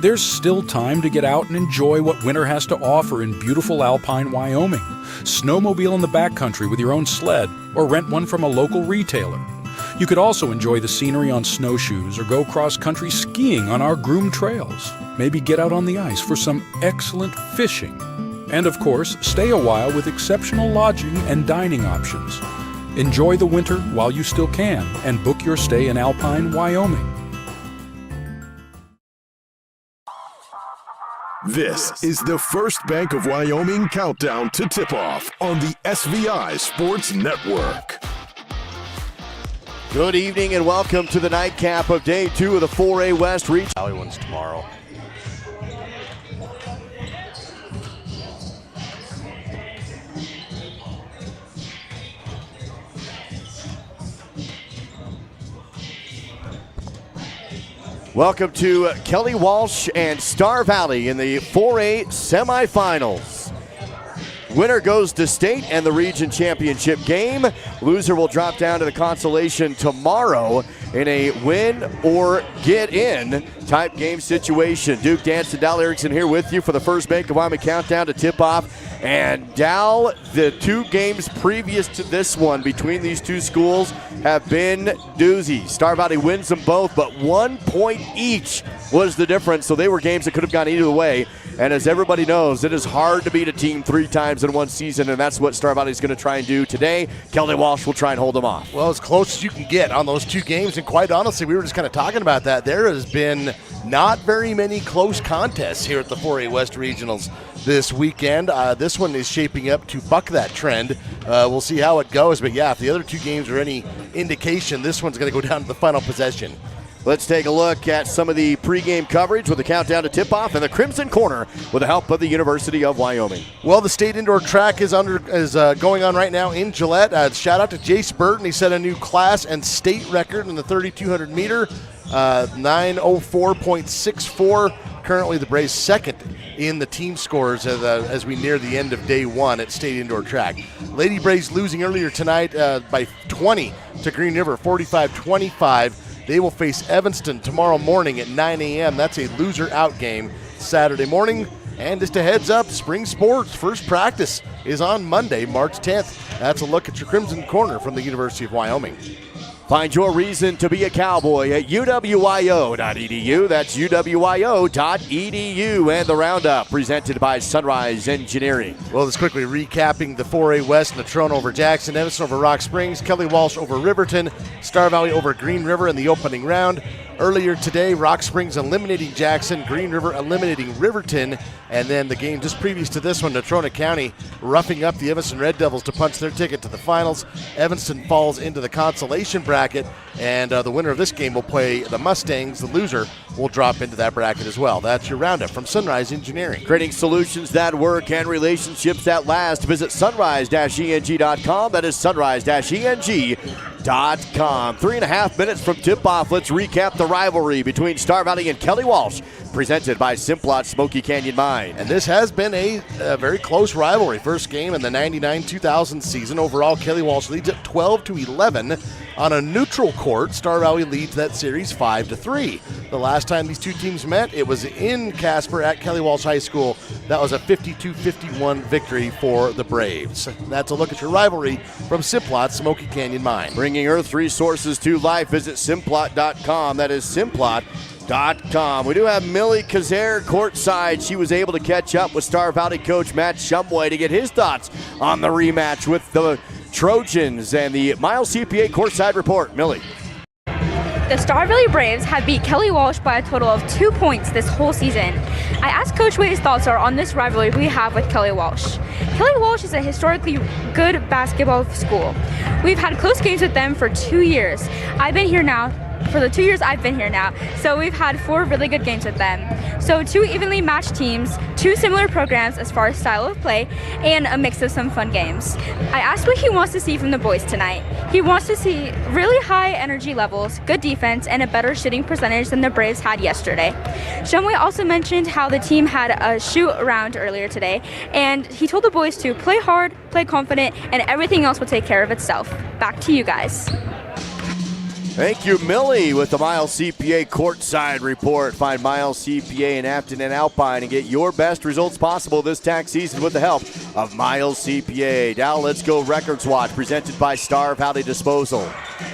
There's still time to get out and enjoy what winter has to offer in beautiful alpine Wyoming. Snowmobile in the backcountry with your own sled, or rent one from a local retailer. You could also enjoy the scenery on snowshoes or go cross-country skiing on our groomed trails. Maybe get out on the ice for some excellent fishing. And of course, stay a while with exceptional lodging and dining options. Enjoy the winter while you still can and book your stay in alpine Wyoming. This is the First Bank of Wyoming countdown to tip-off on the SVI Sports Network. Good evening and welcome to the nightcap of Day 2 of the 4A West Region. Valley one's tomorrow. Welcome to Kelly Walsh and Star Valley in the 4A semifinals. Winner goes to state and the region championship game. Loser will drop down to the consolation tomorrow in a win or get in type game situation. Duke Dance and Dal Erickson here with you for the First Bank of Wyoming countdown to tip off. And Dal, the two games previous to this one between these two schools have been doozies. Star Valley wins them both, but 1 point each was the difference. So they were games that could have gone either way. And as everybody knows, it is hard to beat a team 3 times in one season, and that's what Star Valley is going to try and do today. Kelly Walsh will try and hold them off. Well, as close as you can get on those two games, and quite honestly, we were just kind of talking about that. There has been not very many close contests here at the 4A West Regionals this weekend. This one is shaping up to buck that trend. We'll see how it goes, but yeah, if the other two games are any indication, this one's going to go down to the final possession. Let's take a look at some of the pregame coverage with the countdown to tip-off in the Crimson Corner with the help of the University of Wyoming. Well, the state indoor track is going on right now in Gillette. Shout out to Jace Burton. He set a new class and state record in the 3,200 meter, 9:04.64. Currently the Braves second in the team scores as we near the end of day one at state indoor track. Lady Braves losing earlier tonight by 20 to Green River, 45-25. They will face Evanston tomorrow morning at 9 a.m. That's a loser out game Saturday morning. And just a heads up, spring sports first practice is on Monday, March 10th. That's a look at your Crimson Corner from the University of Wyoming. Find your reason to be a Cowboy at uwyo.edu. That's uwyo.edu. And the roundup presented by Sunrise Engineering. Well, just quickly recapping the 4A West: Natrona over Jackson, Evanston over Rock Springs, Kelly Walsh over Riverton, Star Valley over Green River in the opening round. Earlier today, Rock Springs eliminating Jackson, Green River eliminating Riverton, and then the game just previous to this one, Natrona County roughing up the Evanston Red Devils to punch their ticket to the finals. Evanston falls into the consolation bracket, and the winner of this game will play the Mustangs. The loser will drop into that bracket as well. That's your roundup from Sunrise Engineering. Creating solutions that work and relationships that last. Visit sunrise-eng.com. That is sunrise-eng.com. 3.5 minutes from tip-off. Let's recap the rivalry between Star Valley and Kelly Walsh, presented by Simplot Smoky Canyon Mine. And this has been a very close rivalry. First game in the 99-2000 season. Overall, Kelly Walsh leads at 12-11. On a neutral court, Star Valley leads that series 5-3. The last time these two teams met, it was in Casper at Kelly Walsh High School. That was a 52-51 victory for the Braves. That's a look at your rivalry from Simplot Smoky Canyon Mine. Bringing Earth resources to life. Visit Simplot.com. That is Simplot.com. We do have Millie Kazare courtside. She was able to catch up with Star Valley coach Matt Shumway to get his thoughts on the rematch with the Trojans and the Miles CPA courtside report. Millie. The Star Valley Braves have beat Kelly Walsh by a total of 2 points this whole season. I asked Coach what his thoughts are on this rivalry we have with Kelly Walsh. Kelly Walsh is a historically good basketball school. We've had close games with them for 2 years. I've been here now. For the 2 years I've been here now. So we've had 4 really good games with them. So 2 evenly matched teams, 2 similar programs as far as style of play, and a mix of some fun games. I asked what he wants to see from the boys tonight. He wants to see really high energy levels, good defense, and a better shooting percentage than the Braves had yesterday. Shumway also mentioned how the team had a shoot around earlier today, and he told the boys to play hard, play confident, and everything else will take care of itself. Back to you guys. Thank you, Millie, with the Miles CPA Courtside Report. Find Miles CPA in Afton and Alpine and get your best results possible this tax season with the help of Miles CPA. Now let's go Records Watch, presented by Star Valley Disposal.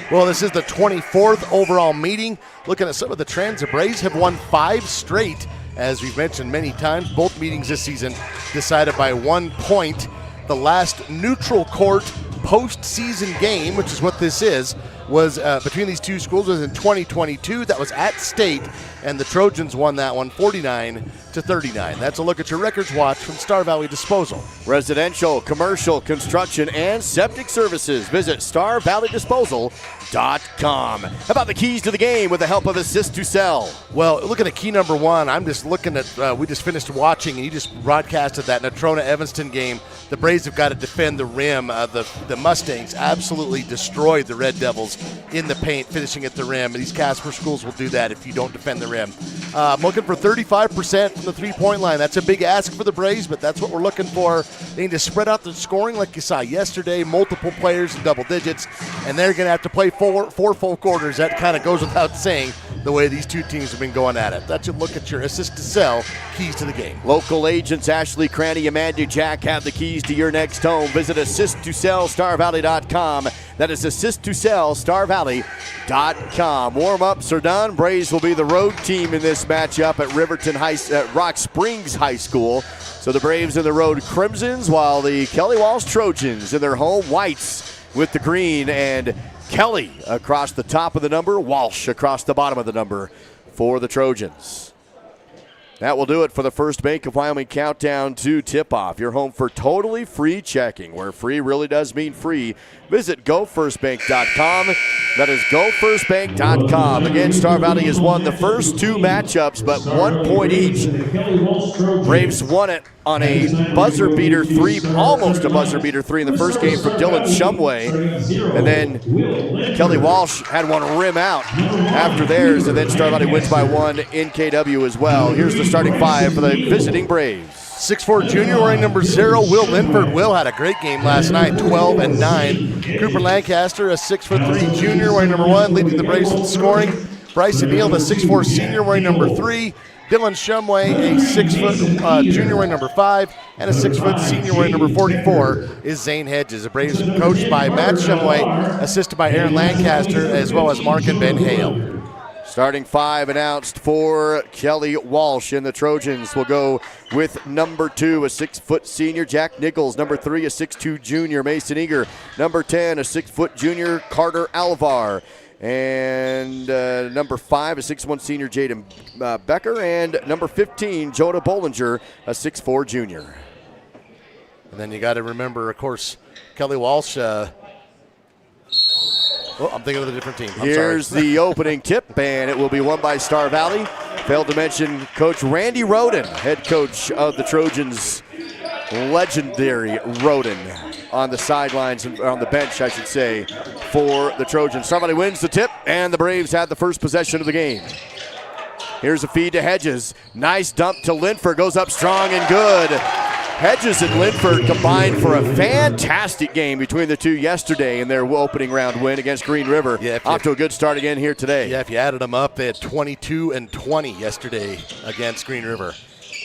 Well, this is the 24th overall meeting. Looking at some of the trends, the Braves have won 5 straight. As we've mentioned many times, both meetings this season decided by 1 point. The last neutral court postseason game, which is what this is, was between these two schools was in 2022. That was at State, and the Trojans won that one 49-39. That's a look at your Records Watch from Star Valley Disposal. Residential, commercial, construction, and septic services. Visit StarValleyDisposal.com. How about the keys to the game with the help of Assist to Sell? Well, looking at key number 1, I'm just looking at, we just finished watching, and you just broadcasted that Natrona-Evanston game. The Braves have got to defend the rim. The Mustangs absolutely destroyed the Red Devils in the paint, finishing at the rim. And these Casper schools will do that if you don't defend the rim. I'm looking for 35% from the three-point line. That's a big ask for the Braves, but that's what we're looking for. They need to spread out the scoring like you saw yesterday, multiple players in double digits, and they're going to have to play four full quarters. That kind of goes without saying the way these two teams have been going at it. That's a look at your Assist to Sell keys to the game. Local agents Ashley Cranny, Amanda Jack have the keys to your next home. Visit AssistToSellStarValley.com. That is AssistToSellStarValley.com. Warm-ups are done. Braves will be the road team in this matchup at Rock Springs High School. So the Braves in the road Crimsons, while the Kelly Walsh Trojans in their home whites with the green, and Kelly across the top of the number, Walsh across the bottom of the number for the Trojans. That will do it for the First Bank of Wyoming countdown to tip-off. Your home for totally free checking, where free really does mean free. Visit GoFirstBank.com. That is GoFirstBank.com. Again, Star Valley has won the first 2 matchups, but 1 point each. Braves won it on a buzzer beater 3, almost a buzzer beater 3 in the first game from Dylan Shumway. And then Kelly Walsh had one rim out after theirs, and then Star Valley wins by 1 in KW as well. Here's the starting 5 for the visiting Braves. 6'4" junior wearing number 0, Will Linford. Will had a great game last night, 12 and 9. Cooper Lancaster, a 6'3" junior wearing number 1, leading the Braves in scoring. Bryson Neal, the 6'4" senior wearing number 3. Dylan Shumway, a 6' junior wearing number 5, and a 6' senior wearing number 44 is Zane Hedges. The Braves coached by Matt Shumway, assisted by Aaron Lancaster, as well as Mark and Ben Hale. Starting 5 announced for Kelly Walsh, and the Trojans will go with number 2, a 6' senior, Jack Nichols. Number 3, a 6'2" junior, Mason Eager. Number 10, a 6' junior, Carter Alvar. And number 5, a 6'1" senior, Jaden Becker. And number 15, Jonah Bollinger, a 6'4" junior. And then you got to remember, of course, Kelly Walsh. I'm thinking of a different team. Here's the opening tip, and it will be won by Star Valley. Failed to mention Coach Randy Roden, head coach of the Trojans, legendary Roden, on the sidelines, on the bench, I should say, for the Trojans. Star Valley wins the tip, and the Braves had the first possession of the game. Here's a feed to Hedges. Nice dump to Linford, goes up strong and good. Hedges and Linford combined for a fantastic game between the two yesterday in their opening round win against Green River. Off to a good start again here today. Yeah, if you added them up, they had 22 and 20 yesterday against Green River.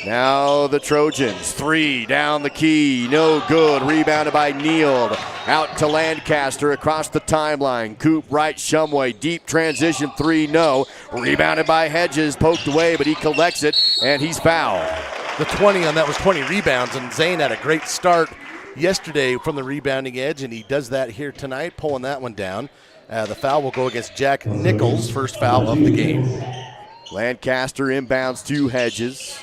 Now the Trojans, 3 down the key, no good. Rebounded by Neal, out to Lancaster across the timeline. Coop right, Shumway, deep transition 3, no. Rebounded by Hedges, poked away, but he collects it, and he's fouled. The 20 on that was 20 rebounds, and Zane had a great start yesterday from the rebounding edge, and he does that here tonight, pulling that one down. The foul will go against Jack Nichols, first foul of the game. Lancaster inbounds to Hedges.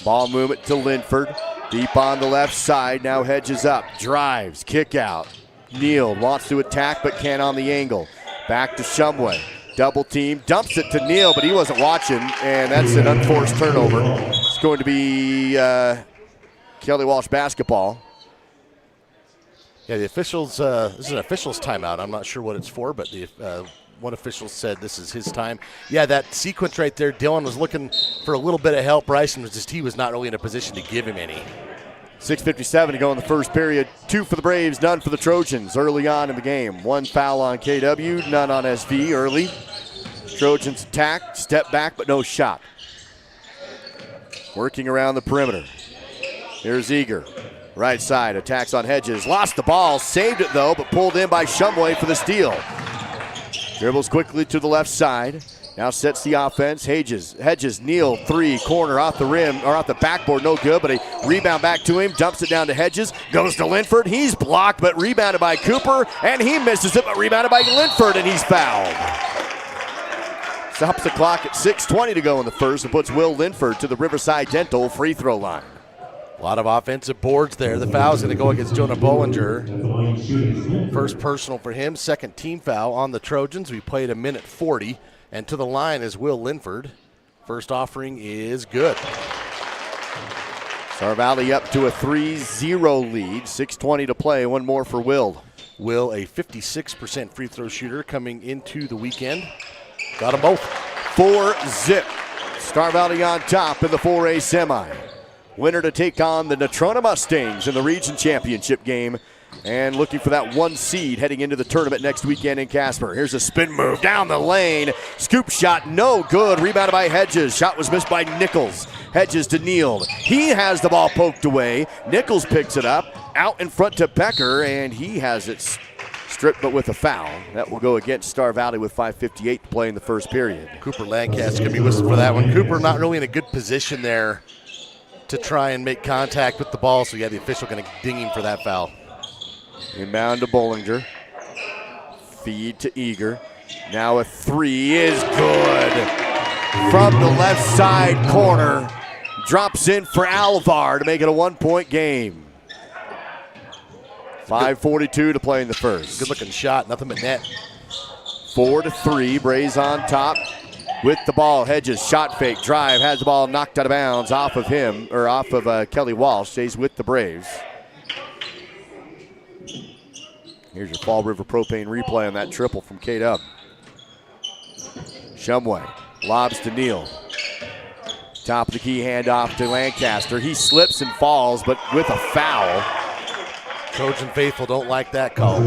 Ball movement to Linford. Deep on the left side, now Hedges up, drives, kick out. Neal wants to attack but can't on the angle. Back to Shumway. Double team, dumps it to Neal, but he wasn't watching, and that's an unforced turnover. It's going to be Kelly Walsh basketball. Yeah, the officials, this is an official's timeout. I'm not sure what it's for, but one official said this is his time. Yeah, that sequence right there, Dylan was looking for a little bit of help. Bryson was he was not really in a position to give him any. 6:57 to go in the first period. 2 for the Braves, none for the Trojans early on in the game. 1 foul on KW, none on SV early. Trojans attack, step back, but no shot. Working around the perimeter. Here's Eager. Right side, attacks on Hedges. Lost the ball, saved it though, but pulled in by Shumway for the steal. Dribbles quickly to the left side. Now sets the offense. Hedges, kneel, 3, corner off the rim, or off the backboard, no good, but a rebound back to him, dumps it down to Hedges, goes to Linford, he's blocked, but rebounded by Cooper, and he misses it, but rebounded by Linford, and he's fouled. Stops the clock at 6:20 to go in the first and puts Will Linford to the Riverside Dental free throw line. A lot of offensive boards there. The foul's going to go against Jonah Bollinger. First personal for him, second team foul on the Trojans. We played a minute 40. And to the line is Will Linford. First offering is good. Star Valley up to a 3-0 lead. 6:20 to play. One more for Will. Will, a 56% free throw shooter coming into the weekend. Got them both. 4-zip. Star Valley on top in the 4A semi. Winner to take on the Natrona Mustangs in the region championship game. And looking for that 1 seed heading into the tournament next weekend in Casper. Here's a spin move down the lane. Scoop shot, no good. Rebounded by Hedges. Shot was missed by Nichols. Hedges to Neal. He has the ball poked away. Nichols picks it up. Out in front to Becker, and he has it stripped, but with a foul. That will go against Star Valley with 5:58 to play in the first period. Cooper Lancaster going to be whistled for that one. Cooper not really in a good position there to try and make contact with the ball, so yeah, the official going to ding him for that foul. Inbound to Bollinger. Feed to Eager. Now a 3 is good. From the left side corner. Drops in for Alvar to make it a 1-point game. 5:42 to play in the first. Good looking shot, nothing but net. 4-3, Braves on top with the ball. Hedges, shot fake, drive, has the ball knocked out of bounds off of him, or off of Kelly Walsh, stays with the Braves. Here's your Fall River Propane replay on that triple from K-Dub. Shumway lobs to Neal. Top of the key handoff to Lancaster. He slips and falls, but with a foul. Trojan faithful don't like that call.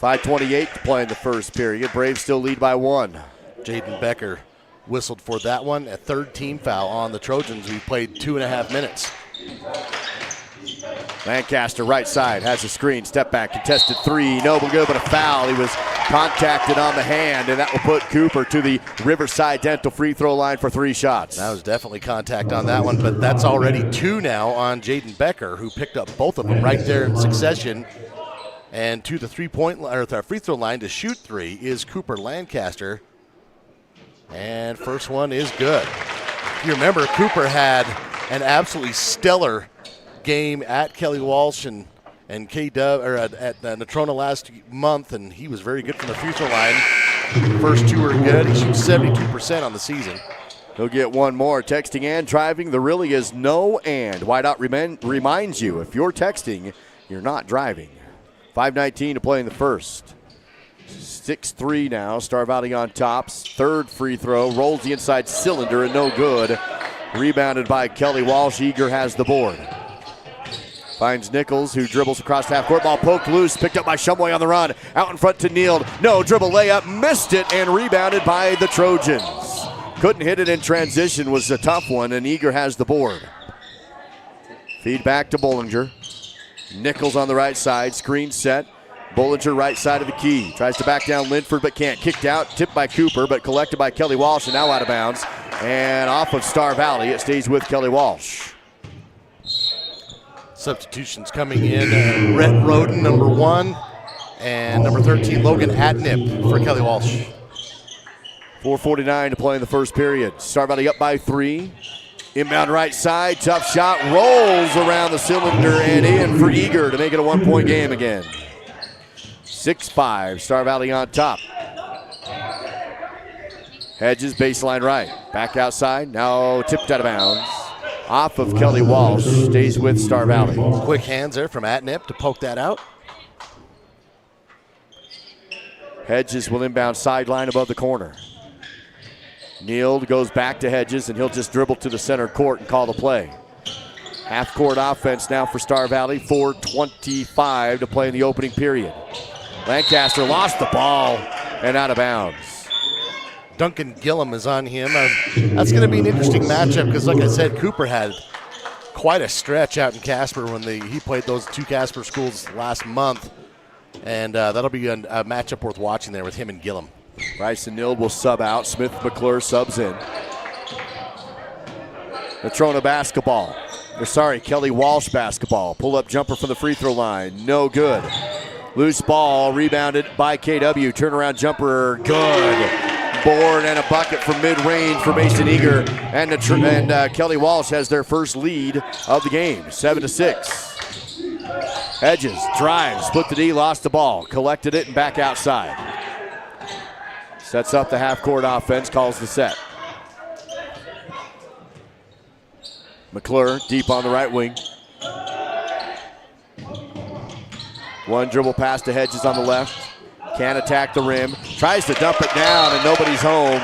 5:28 to play in the first period. Braves still lead by 1. Jaden Becker whistled for that one. A third team foul on the Trojans. We played 2.5 minutes. Lancaster right side has a screen, step back, contested 3, no good, but a foul. He was contacted on the hand, and that will put Cooper to the Riverside Dental free throw line for 3 shots. That was definitely contact on that one, but that's already 2 now on Jaden Becker, who picked up both of them right there in succession. And to the free throw line to shoot 3 is Cooper Lancaster. And first one is good. If you remember, Cooper had an absolutely stellar game at Kelly Walsh and K-Dub, or at Natrona last month, and he was very good from the free throw line. First 2 are good. He shoots 72% on the season. He'll get one more. Texting and driving, there really is no and. Whiteout reminds you, if you're texting, you're not driving. 5:19 to play in the first. 6-3 now. Star Valley on tops. Third free throw. Rolls the inside cylinder and no good. Rebounded by Kelly Walsh. Eager has the board. Finds Nichols, who dribbles across half court. Ball poked loose, picked up by Shumway on the run. Out in front to Neal. No, dribble layup, missed it, and rebounded by the Trojans. Couldn't hit it in transition, was a tough one, and Eager has the board. Feed back to Bollinger. Nichols on the right side, screen set. Bollinger right side of the key. Tries to back down Linford, but can't. Kicked out, tipped by Cooper, but collected by Kelly Walsh, and now out of bounds. And off of Star Valley, it stays with Kelly Walsh. Substitutions coming in. Rhett Roden, number 1, and number 13, Logan Atnip for Kelly Walsh. 4:49 to play in the first period. Star Valley up by 3. Inbound right side, tough shot, rolls around the cylinder and in for Eager to make it a 1-point game again. 6-5, Star Valley on top. Hedges baseline right, back outside, now tipped out of bounds. Off of Kelly Walsh, stays with Star Valley. Quick hands there from Atnip to poke that out. Hedges will inbound sideline above the corner. Neal goes back to Hedges, and he'll just dribble to the center court and call the play. Half-court offense now for Star Valley. 4:25 to play in the opening period. Lancaster lost the ball and out of bounds. Duncan Gillum is on him. That's going to be an interesting matchup because, like I said, Cooper had quite a stretch out in Casper when he played those two Casper schools last month. And that'll be a matchup worth watching there with him and Gillum. Bryson Nild will sub out. Smith McClure subs in. Natrona basketball. Kelly Walsh basketball. Pull-up jumper from the free throw line. No good. Loose ball rebounded by KW. Turnaround jumper. Good. Board and a bucket from mid-range for Mason Eager. And Kelly Walsh has their first lead of the game. 7-6. Hedges drives. Split the D. Lost the ball. Collected it and back outside. Sets up the half-court offense. Calls the set. McClure deep on the right wing. One dribble pass to Hedges on the left. Can't attack the rim. Tries to dump it down and nobody's home.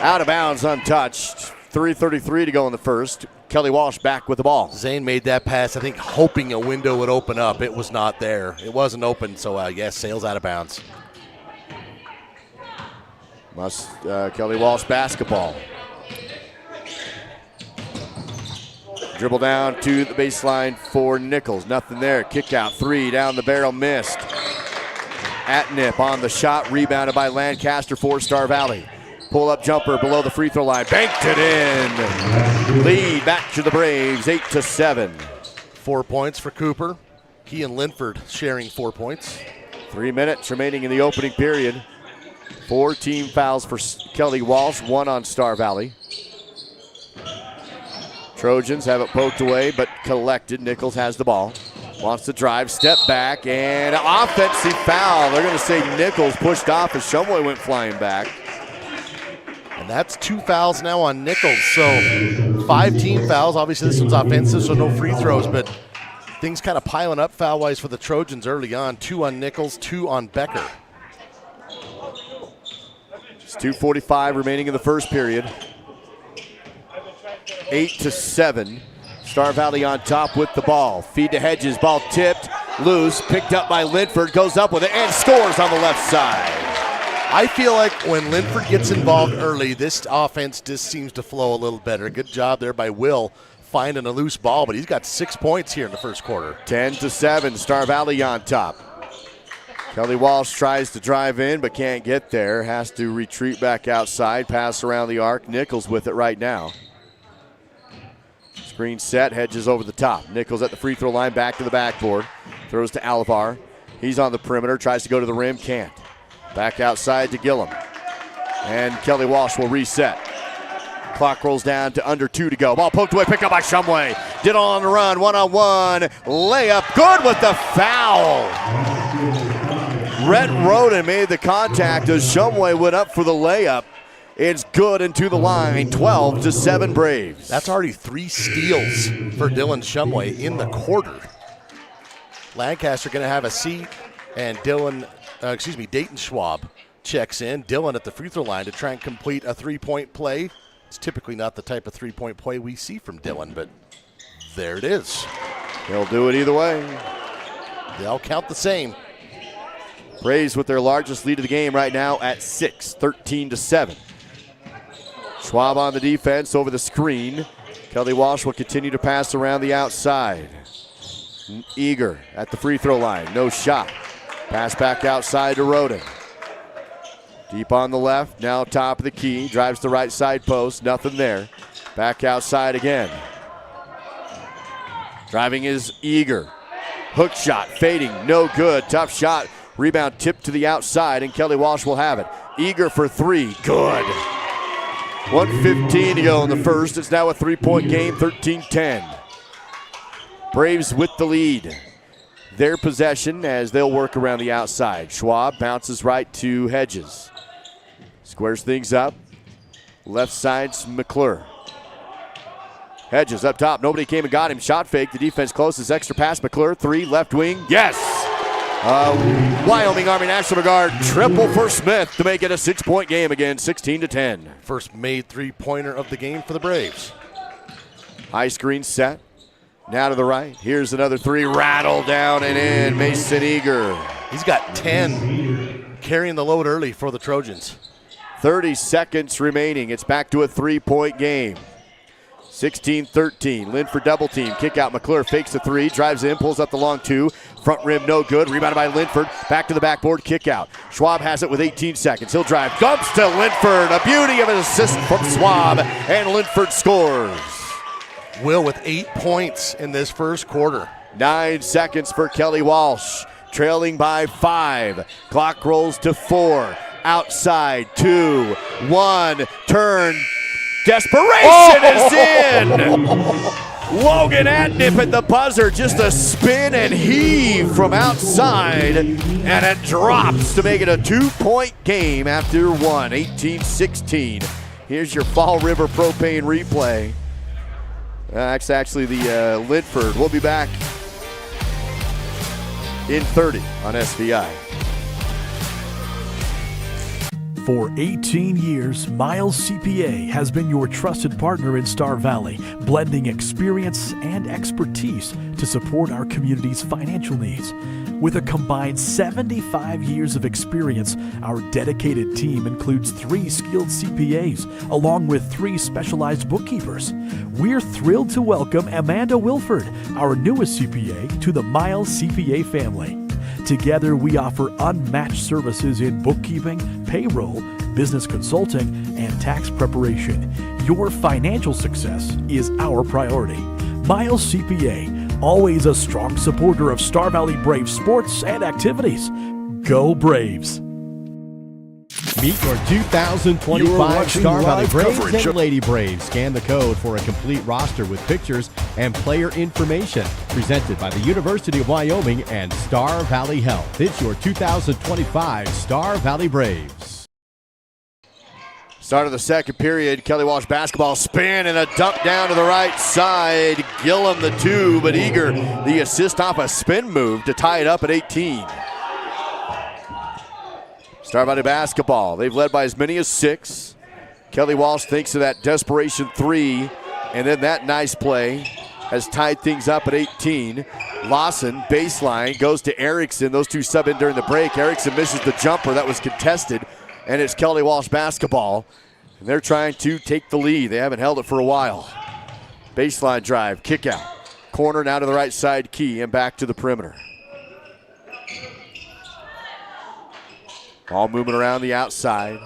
Out of bounds, untouched. 3:33 to go in the first. Kelly Walsh back with the ball. Zane made that pass, I think, hoping a window would open up. It was not there. It wasn't open, so yes, sails out of bounds. Kelly Walsh basketball. Dribble down to the baseline for Nichols. Nothing there. Kick out three. Down the barrel. Missed. Atnip on the shot. Rebounded by Lancaster for Star Valley. Pull-up jumper below the free throw line. Banked it in. Lead back to the Braves. 8-7. 4 points for Cooper. He and Linford sharing 4 points. 3 minutes remaining in the opening period. 4 team fouls for Kelly Walsh. 1 on Star Valley. Trojans have it poked away, but collected. Nichols has the ball. Wants to drive, step back, and offensive foul. They're going to say Nichols pushed off as Shumway went flying back. And that's 2 fouls now on Nichols. So 5 team fouls. Obviously, this one's offensive, so no free throws, but things kind of piling up foul-wise for the Trojans early on. 2 on Nichols, 2 on Becker. It's 2:45 remaining in the first period. 8-7. Star Valley on top with the ball. Feed to Hedges. Ball tipped, loose, picked up by Linford. Goes up with it and scores on the left side. I feel like when Linford gets involved early, this offense just seems to flow a little better. Good job there by Will finding a loose ball, but he's got 6 points here in the first quarter. 10-7. Star Valley on top. Kelly Walsh tries to drive in but can't get there. Has to retreat back outside. Pass around the arc. Nichols with it right now. Screen set, Hedges over the top. Nichols at the free throw line, back to the backboard. Throws to Alvar. He's on the perimeter, tries to go to the rim, can't. Back outside to Gillum. And Kelly Walsh will reset. Clock rolls down to under 2 to go. Ball poked away, picked up by Shumway. Diddle on the run, one-on-one. Layup, good with the foul. Rhett Roden made the contact as Shumway went up for the layup. It's good and to the line, 12-7 Braves. That's already 3 steals for Dylan Shumway in the quarter. Lancaster going to have a seat, and Dayton Schwab checks in. Dylan at the free throw line to try and complete a 3-point play. It's typically not the type of 3-point play we see from Dylan, but there it is. He'll do it either way. They all count the same. Braves with their largest lead of the game right now at 6, 13-7. Schwab on the defense over the screen. Kelly Walsh will continue to pass around the outside. Eager at the free throw line. No shot. Pass back outside to Roden. Deep on the left. Now top of the key. Drives the right side post. Nothing there. Back outside again. Driving is Eager. Hook shot. Fading. No good. Tough shot. Rebound tipped to the outside, and Kelly Walsh will have it. Eager for 3. Good. 1:15 to go in the first. It's now a 3-point game, 13-10. Braves with the lead. Their possession as they'll work around the outside. Schwab bounces right to Hedges. Squares things up. Left side's McClure. Hedges up top. Nobody came and got him. Shot fake. The defense closes. Extra pass. McClure. 3. Left wing. Yes! Wyoming Army National Guard triple for Smith to make it a 6-point game again, 16-10. First made 3-pointer of the game for the Braves. High screen set. Now to the right. Here's another three. Rattle down and in. Mason Eager. He's got 10, carrying the load early for the Trojans. 30 seconds remaining. It's back to a 3-point game. 16-13. Linford double team. Kick out. McClure fakes the three. Drives in. Pulls up the long two. Front rim no good. Rebounded by Linford. Back to the backboard. Kick out. Schwab has it with 18 seconds. He'll drive. Dumps to Linford. A beauty of an assist from Schwab. And Linford scores. Will with 8 points in this first quarter. 9 seconds for Kelly Walsh. Trailing by 5. Clock rolls to 4. Outside. 2. 1. Turn. Desperation is in. Logan Atnip at the buzzer. Just a spin and heave from outside. And it drops to make it a 2-point game after 18-16. Here's your Fall River Propane replay. That's actually the Linford. We'll be back in 30 on SVI. For 18 years, Miles CPA has been your trusted partner in Star Valley, blending experience and expertise to support our community's financial needs. With a combined 75 years of experience, our dedicated team includes 3 skilled CPAs, along with 3 specialized bookkeepers. We're thrilled to welcome Amanda Wilford, our newest CPA, to the Miles CPA family. Together, we offer unmatched services in bookkeeping, payroll, business consulting, and tax preparation. Your financial success is our priority. Miles CPA, always a strong supporter of Star Valley Braves sports and activities. Go Braves! Meet your 2025 Star Valley Braves and Lady Braves. Scan the code for a complete roster with pictures and player information. Presented by the University of Wyoming and Star Valley Health. It's your 2025 Star Valley Braves. Start of the second period. Kelly Walsh basketball spin and a dump down to the right side. Gillum the 2, but Eager the assist off a spin move to tie it up at 18. Star Valley basketball. They've led by as many as 6. Kelly Walsh thinks of that desperation 3, and then that nice play has tied things up at 18. Lawson, baseline, goes to Erickson. Those two sub in during the break. Erickson misses the jumper. That was contested, and it's Kelly Walsh basketball. And they're trying to take the lead. They haven't held it for a while. Baseline drive, kick out. Corner now to the right side, Key, and back to the perimeter. All moving around the outside.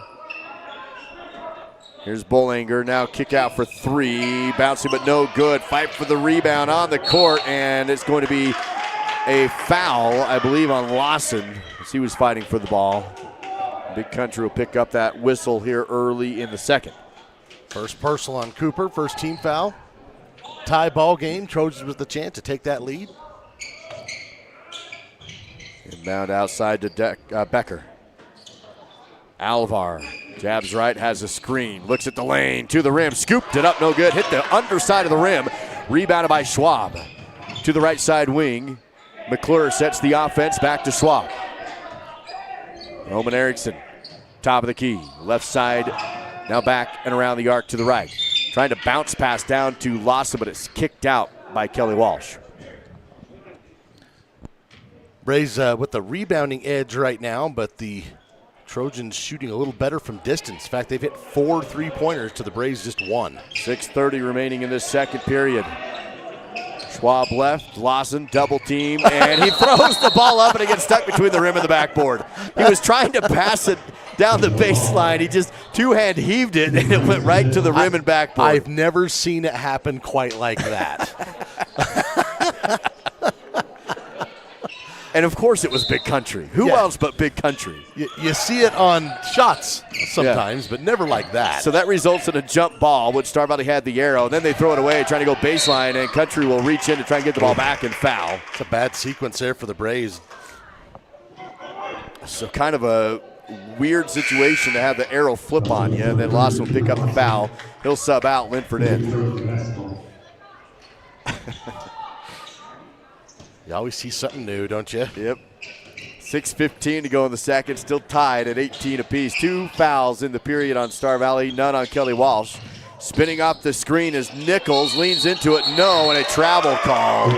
Here's Bollinger, now kick out for 3. Bouncing but no good. Fight for the rebound on the court, and it's going to be a foul, I believe, on Lawson as he was fighting for the ball. Big Country will pick up that whistle here early in the second. First personal on Cooper, first team foul. Tie ball game, Trojans with the chance to take that lead. Inbound outside to Becker. Alvar jabs right, has a screen, looks at the lane, to the rim, scooped it up, no good, hit the underside of the rim, rebounded by Schwab. To the right side wing, McClure sets the offense back to Schwab. Roman Erickson, top of the key, left side, now back and around the arc to the right. Trying to bounce pass down to Lawson, but it's kicked out by Kelly Walsh. Braves with the rebounding edge right now, but the Trojans shooting a little better from distance. In fact, they've hit 4 3-pointers to the Braves just 1. 6:30 remaining in this second period. Schwab left, Lawson double team, and he throws the ball up and it gets stuck between the rim and the backboard. He was trying to pass it down the baseline. He just two-hand heaved it and it went right to the rim and backboard. I've never seen it happen quite like that. And of course it was Big Country. Who else but Big Country? You see it on shots sometimes, but never like that. So that results in a jump ball, which Star Valley had the arrow. Then they throw it away, trying to go baseline, and Country will reach in to try and get the ball back and foul. It's a bad sequence there for the Braves. So kind of a weird situation to have the arrow flip on you, and then Lawson will pick up the foul. He'll sub out, Linford in. You always see something new, don't you? Yep. 6:15 to go in the second, still tied at 18 apiece. 2 fouls in the period on Star Valley, none on Kelly Walsh. Spinning off the screen as Nichols leans into it. No, and a travel call.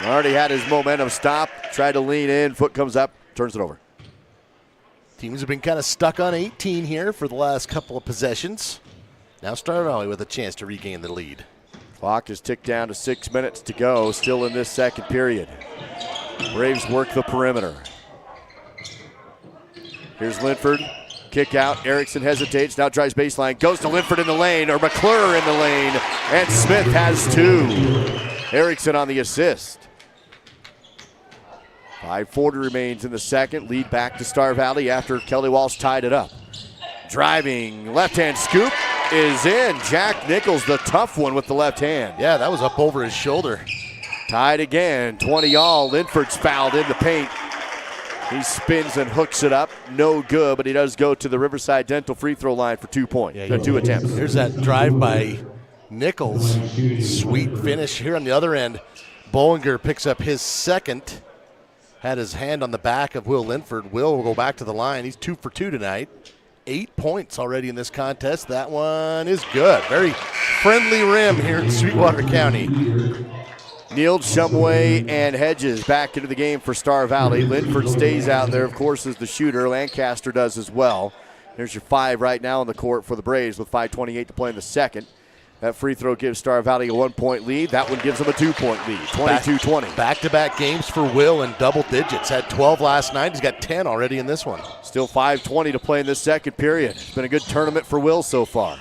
Already had his momentum stop. Tried to lean in. Foot comes up. Turns it over. Teams have been kind of stuck on 18 here for the last couple of possessions. Now Star Valley with a chance to regain the lead. Clock is ticked down to 6 minutes to go. Still in this second period. Braves work the perimeter. Here's Linford. Kick out. Erickson hesitates. Now drives baseline. Goes to Linford in the lane, or McClure in the lane. And Smith has 2. Erickson on the assist. 5:40 remains in the second. Lead back to Star Valley after Kelly Walsh tied it up. Driving. Left-hand scoop is in. Jack Nichols, the tough one with the left hand. Yeah, that was up over his shoulder. Tied again. 20-all. Linford's fouled in the paint. He spins and hooks it up. No good, but he does go to the Riverside Dental free throw line for 2 points. Yeah, 2 attempts. Here's that drive by Nichols. Sweet finish here on the other end. Bollinger picks up his second. Had his hand on the back of Will Linford. Will go back to the line. He's 2 for 2 tonight. 8 points already in this contest. That one is good. Very friendly rim here in Sweetwater County. Neal, Shumway, and Hedges back into the game for Star Valley. Linford stays out there, of course, as the shooter. Lancaster does as well. There's your 5 right now on the court for the Braves with 5:28 to play in the second. That free throw gives Star Valley a 1-point lead. That one gives them a 2-point lead, 22-20. Back-to-back games for Will in double digits. Had 12 last night. He's got 10 already in this one. Still 5:20 to play in this second period. It's been a good tournament for Will so far.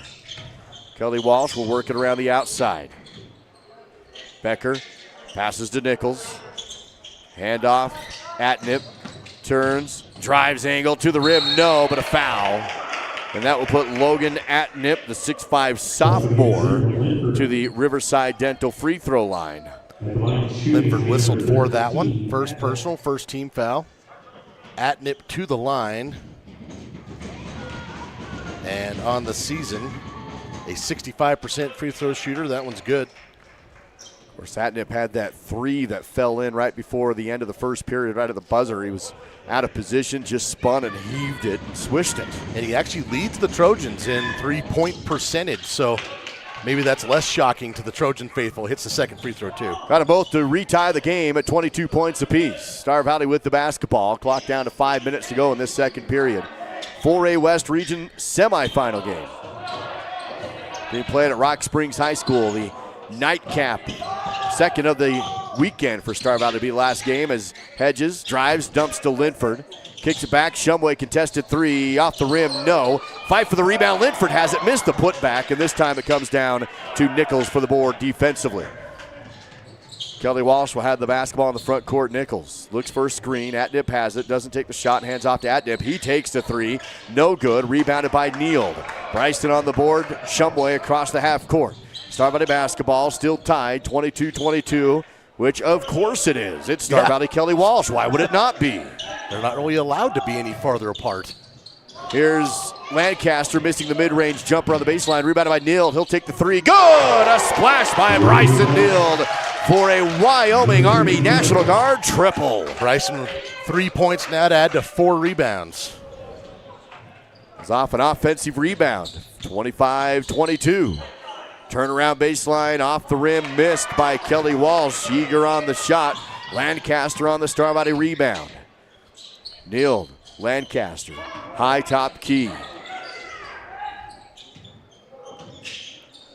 Kelly Walsh will work it around the outside. Becker passes to Nichols. Handoff. Atnip turns. Drives angle to the rim. No, but a foul. And that will put Logan Atnip, the 6'5 sophomore, to the Riverside Dental free throw line. Linford whistled for that one. First personal, first team foul. Atnip to the line. And on the season, a 65% free throw shooter. That one's good. Of course, Atnip had that 3 that fell in right before the end of the first period, right at the buzzer. He was out of position, just spun and heaved it and swished it. And he actually leads the Trojans in three-point percentage, so maybe that's less shocking to the Trojan faithful. Hits the second free throw, too. Got them both to retie the game at 22 points apiece. Star Valley with the basketball. Clock down to 5 minutes to go in this second period. 4A West Region semifinal game. Being played at Rock Springs High School, the nightcap. Second of the weekend for Star Valley to be the last game as Hedges drives, dumps to Linford. Kicks it back. Shumway contested 3. Off the rim, no. Fight for the rebound. Linford has it. Missed the putback, and this time it comes down to Nichols for the board defensively. Kelly Walsh will have the basketball in the front court. Nichols looks for a screen. Atnip has it. Doesn't take the shot. Hands off to Atnip. He takes the 3. No good. Rebounded by Neal. Bryson on the board. Shumway across the half court. Star Valley basketball still tied 22-22, which of course it is. It's Star Valley Kelly Walsh. Why would it not be? They're not really allowed to be any farther apart. Here's Lancaster missing the mid-range jumper on the baseline. Rebounded by Neal. He'll take the 3. Good! A splash by Bryson Neal for a Wyoming Army National Guard triple. Bryson 3 points now to add to 4 rebounds. It's off an offensive rebound. 25-22. Turnaround baseline off the rim, missed by Kelly Walsh. Eager on the shot. Lancaster on the Star Valley rebound. Neal, Lancaster, high top key.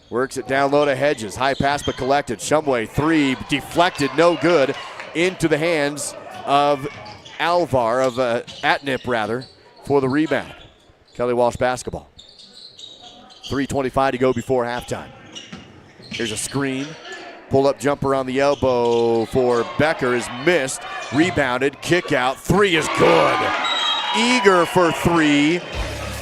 Works it down low to Hedges. High pass but collected. Shumway 3, deflected, no good. Into the hands of Atnip rather, for the rebound. Kelly Walsh basketball. 3:25 to go before halftime. Here's a screen. Pull-up jumper on the elbow for Becker is missed. Rebounded, kick out. 3 is good. Eager for 3.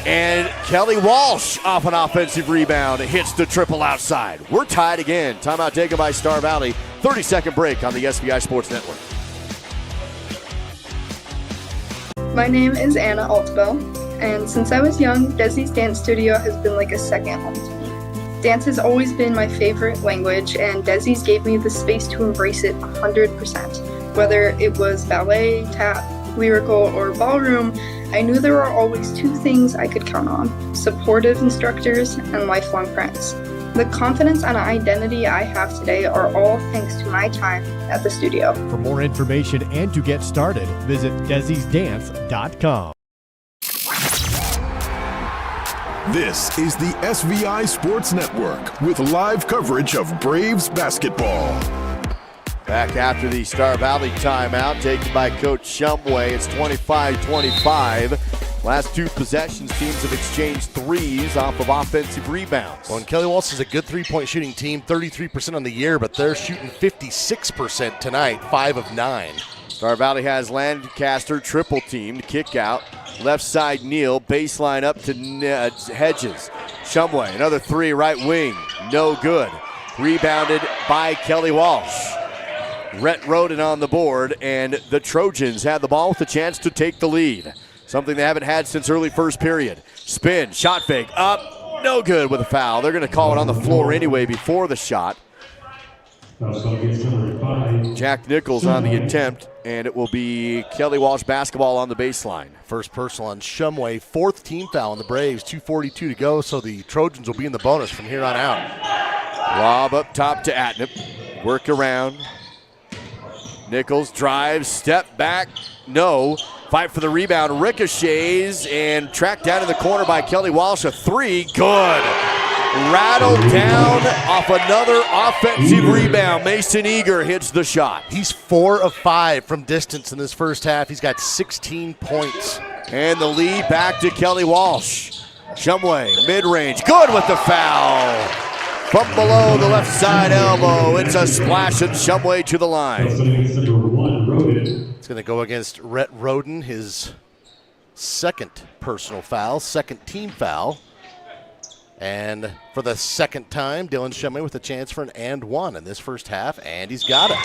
And Kelly Walsh off an offensive rebound hits the triple outside. We're tied again. Timeout taken by Star Valley. 30-second break on the SVI Sports Network. My name is Anna Altebell, and since I was young, Desi's dance studio has been like a second home to me. Dance has always been my favorite language, and Desi's gave me the space to embrace it 100%. Whether it was ballet, tap, lyrical, or ballroom, I knew there were always two things I could count on: supportive instructors and lifelong friends. The confidence and identity I have today are all thanks to my time at the studio. For more information and to get started, visit Desi'sDance.com. This is the SVI Sports Network with live coverage of Braves basketball. Back after the Star Valley timeout taken by Coach Shumway. It's 25-25. Last two possessions, teams have exchanged threes off of offensive rebounds. Well, and Kelly Walsh is a good three-point shooting team, 33% on the year, but they're shooting 56% tonight, 5 of 9. Star Valley has Lancaster triple teamed, kick out, left side Neal, baseline up to Hedges. Shumway, another three, right wing, no good. Rebounded by Kelly Walsh. Rhett Roden on the board, and the Trojans had the ball with a chance to take the lead. Something they haven't had since early first period. Spin, shot fake, up, no good with a foul. They're going to call it on the floor anyway before the shot. Jack Nichols on the attempt, and it will be Kelly Walsh basketball on the baseline. First personal on Shumway, 4th team foul on the Braves, 2:42 to go, so the Trojans will be in the bonus from here on out. Lob up top to Atnip, work around. Nichols drives, step back, no. Fight for the rebound, ricochets, and tracked down in the corner by Kelly Walsh. A three, good. Rattled down off another offensive rebound. Mason Eager hits the shot. He's 4 of 5 from distance in this first half. He's got 16 points. And the lead back to Kelly Walsh. Shumway, mid-range, good with the foul. From below the left side elbow, it's a splash and Shumway to the line. It's going to go against Rhett Roden, his second personal foul, second team foul. And for the second time, Dylan Shumway with a chance for an and one in this first half, and he's got it.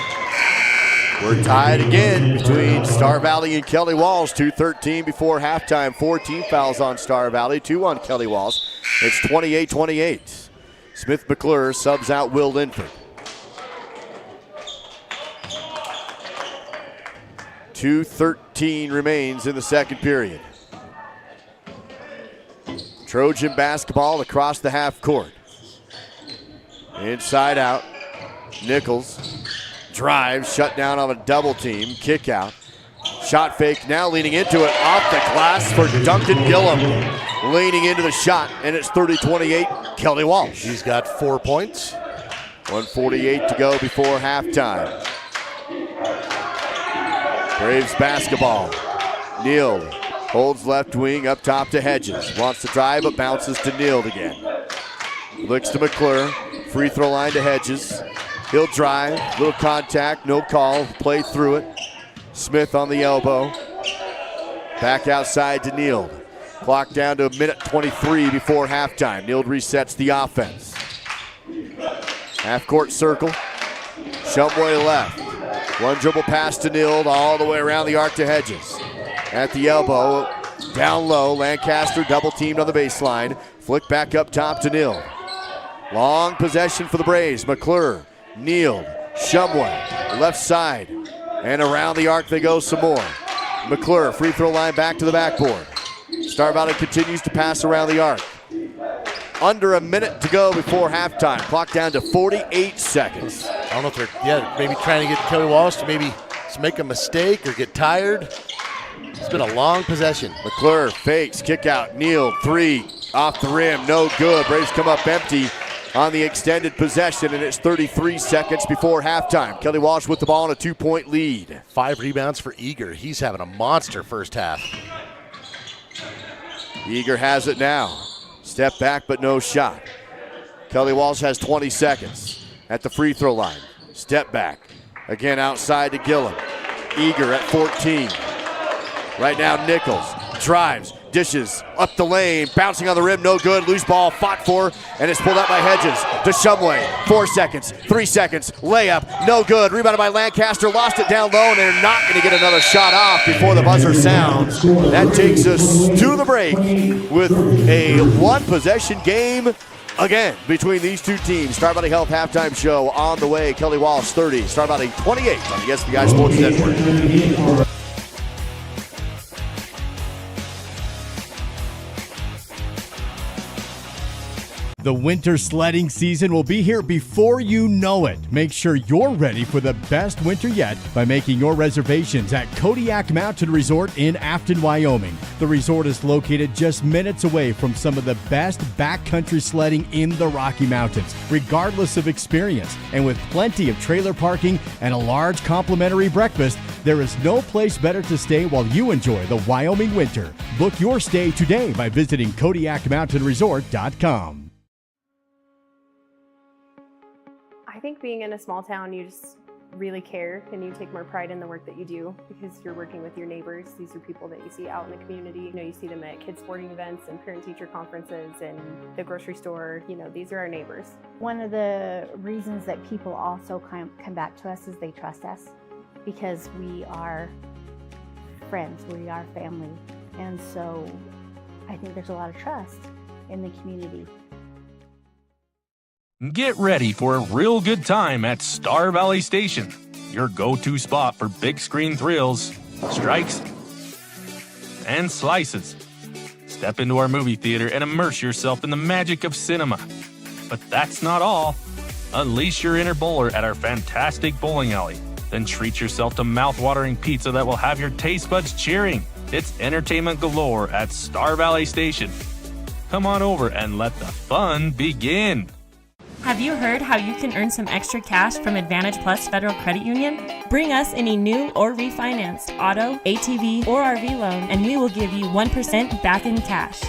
We're tied again between Star Valley and Kelly Walsh. 2:13 before halftime. 4 team fouls on Star Valley, 2 on Kelly Walsh. It's 28-28. Smith McClure subs out Will Linford. 2:13 remains in the second period. Trojan basketball across the half court. Inside out. Nichols drives, shut down on a double team, kick out. Shot fake, now leaning into it, off the glass for Duncan Gillum. Leaning into the shot, and it's 30-28, Kelly Walsh. He's got 4 points. 1:48 to go before halftime. Braves basketball. Neal holds left wing up top to Hedges. Wants to drive, but bounces to Neal again. Looks to McClure. Free throw line to Hedges. He'll drive. Little contact, no call. Play through it. Smith on the elbow. Back outside to Neal. Clock down to 1:23 before halftime. Neal resets the offense. Half court circle. Shumway left. One dribble pass to Neal all the way around the arc to Hedges. At the elbow, down low, Lancaster double teamed on the baseline. Flick back up top to Neal. Long possession for the Braves. McClure, Neal, Shumway, left side. And around the arc they go some more. McClure, free throw line back to the backboard. Star Valley continues to pass around the arc. Under a minute to go before halftime. Clock down to 48 seconds. I don't know if they're maybe trying to get Kelly Walsh to maybe just make a mistake or get tired. It's been a long possession. McClure fakes, kick out, Neal, three, off the rim, no good. Braves come up empty on the extended possession, and it's 33 seconds before halftime. Kelly Walsh with the ball in a 2-point lead. 5 rebounds for Eager. He's having a monster first half. Eager has it now. Step back, but no shot. Kelly Walsh has 20 seconds at the free throw line. Step back. Again outside to Gillum. Eager at 14. Right now, Nichols drives, dishes, up the lane, bouncing on the rim, no good. Loose ball, fought for, and it's pulled out by Hedges. To Shumway, 4 seconds, 3 seconds, layup, no good. Rebounded by Lancaster, lost it down low, and they're not going to get another shot off before the buzzer sounds. That takes us to the break with a one-possession game again between these two teams. Star Valley Health halftime show on the way. Kelly Walsh 30, Star Valley 28 on the SVI Sports Network. The winter sledding season will be here before you know it. Make sure you're ready for the best winter yet by making your reservations at Kodiak Mountain Resort in Afton, Wyoming. The resort is located just minutes away from some of the best backcountry sledding in the Rocky Mountains, regardless of experience. And with plenty of trailer parking and a large complimentary breakfast, there is no place better to stay while you enjoy the Wyoming winter. Book your stay today by visiting KodiakMountainResort.com. I think being in a small town, you just really care and you take more pride in the work that you do because you're working with your neighbors. These are people that you see out in the community. You know, you see them at kids' sporting events and parent-teacher conferences and the grocery store. You know, these are our neighbors. One of the reasons that people also come back to us is they trust us because we are friends, we are family. And so I think there's a lot of trust in the community. Get ready for a real good time at Star Valley Station, your go-to spot for big screen thrills, strikes, and slices. Step into our movie theater and immerse yourself in the magic of cinema. But that's not all. Unleash your inner bowler at our fantastic bowling alley. Then treat yourself to mouth-watering pizza that will have your taste buds cheering. It's entertainment galore at Star Valley Station. Come on over and let the fun begin. Have you heard how you can earn some extra cash from Advantage Plus Federal Credit Union? Bring us any new or refinanced auto, ATV, or RV loan, and we will give you 1% back in cash.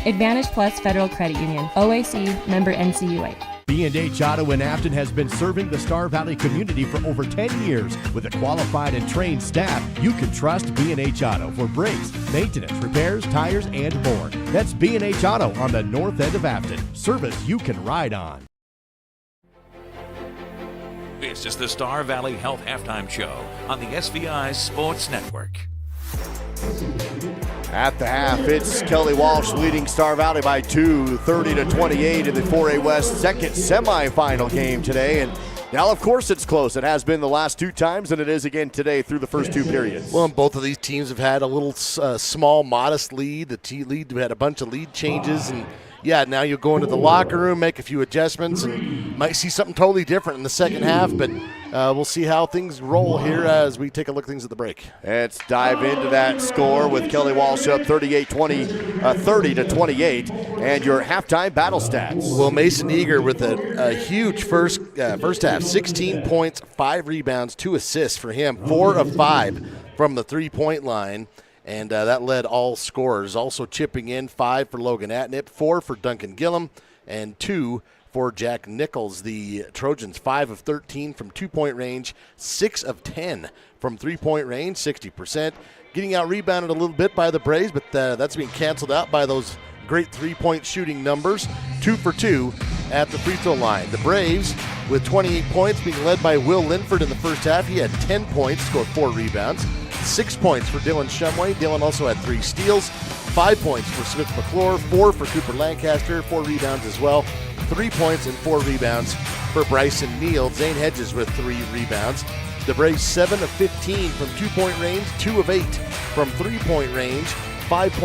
Advantage Plus Federal Credit Union, OAC, member NCUA. B&H Auto in Afton has been serving the Star Valley community for over 10 years. With a qualified and trained staff, you can trust B&H Auto for brakes, maintenance, repairs, tires, and more. That's B&H Auto on the north end of Afton. Service you can ride on. This is the Star Valley Health Halftime Show on the SVI Sports Network. At the half, it's Kelly Walsh leading Star Valley by 2, 30-28 in the 4A West second semifinal game today. And now, of course, it's close. It has been the last two times, and it is again today through the first two periods. Well, and both of these teams have had a little small, modest lead. The lead had a bunch of lead changes, and yeah, now you'll go into the locker room, make a few adjustments, and might see something totally different in the second half, but we'll see how things roll here as we take a look at things at the break. Let's dive into that score with Kelly Walsh up 30-28, and your halftime battle stats. Well, Mason Eager with a huge first half, 16 points, 5 rebounds, 2 assists for him, 4 of 5 from the three-point line. And that led all scorers. Also chipping in 5 for Logan Atnip, 4 for Duncan Gillum, and 2 for Jack Nichols. The Trojans 5 of 13 from 2-point range, 6 of 10 from 3-point range, 60%. Getting out rebounded a little bit by the Braves, but that's being canceled out by those great 3-point shooting numbers. 2 for 2 at the free throw line. The Braves with 28 points being led by Will Linford in the first half. He had 10 points, scored 4 rebounds. 6 points for Dylan Shumway. Dylan also had 3 steals. 5 points for Smith McClure. 4 for Cooper Lancaster. 4 rebounds as well. 3 points and 4 rebounds for Bryson Neal. Zane Hedges with 3 rebounds. The Braves 7 of 15 from 2-point range. 2 of 8 from 3-point range. 5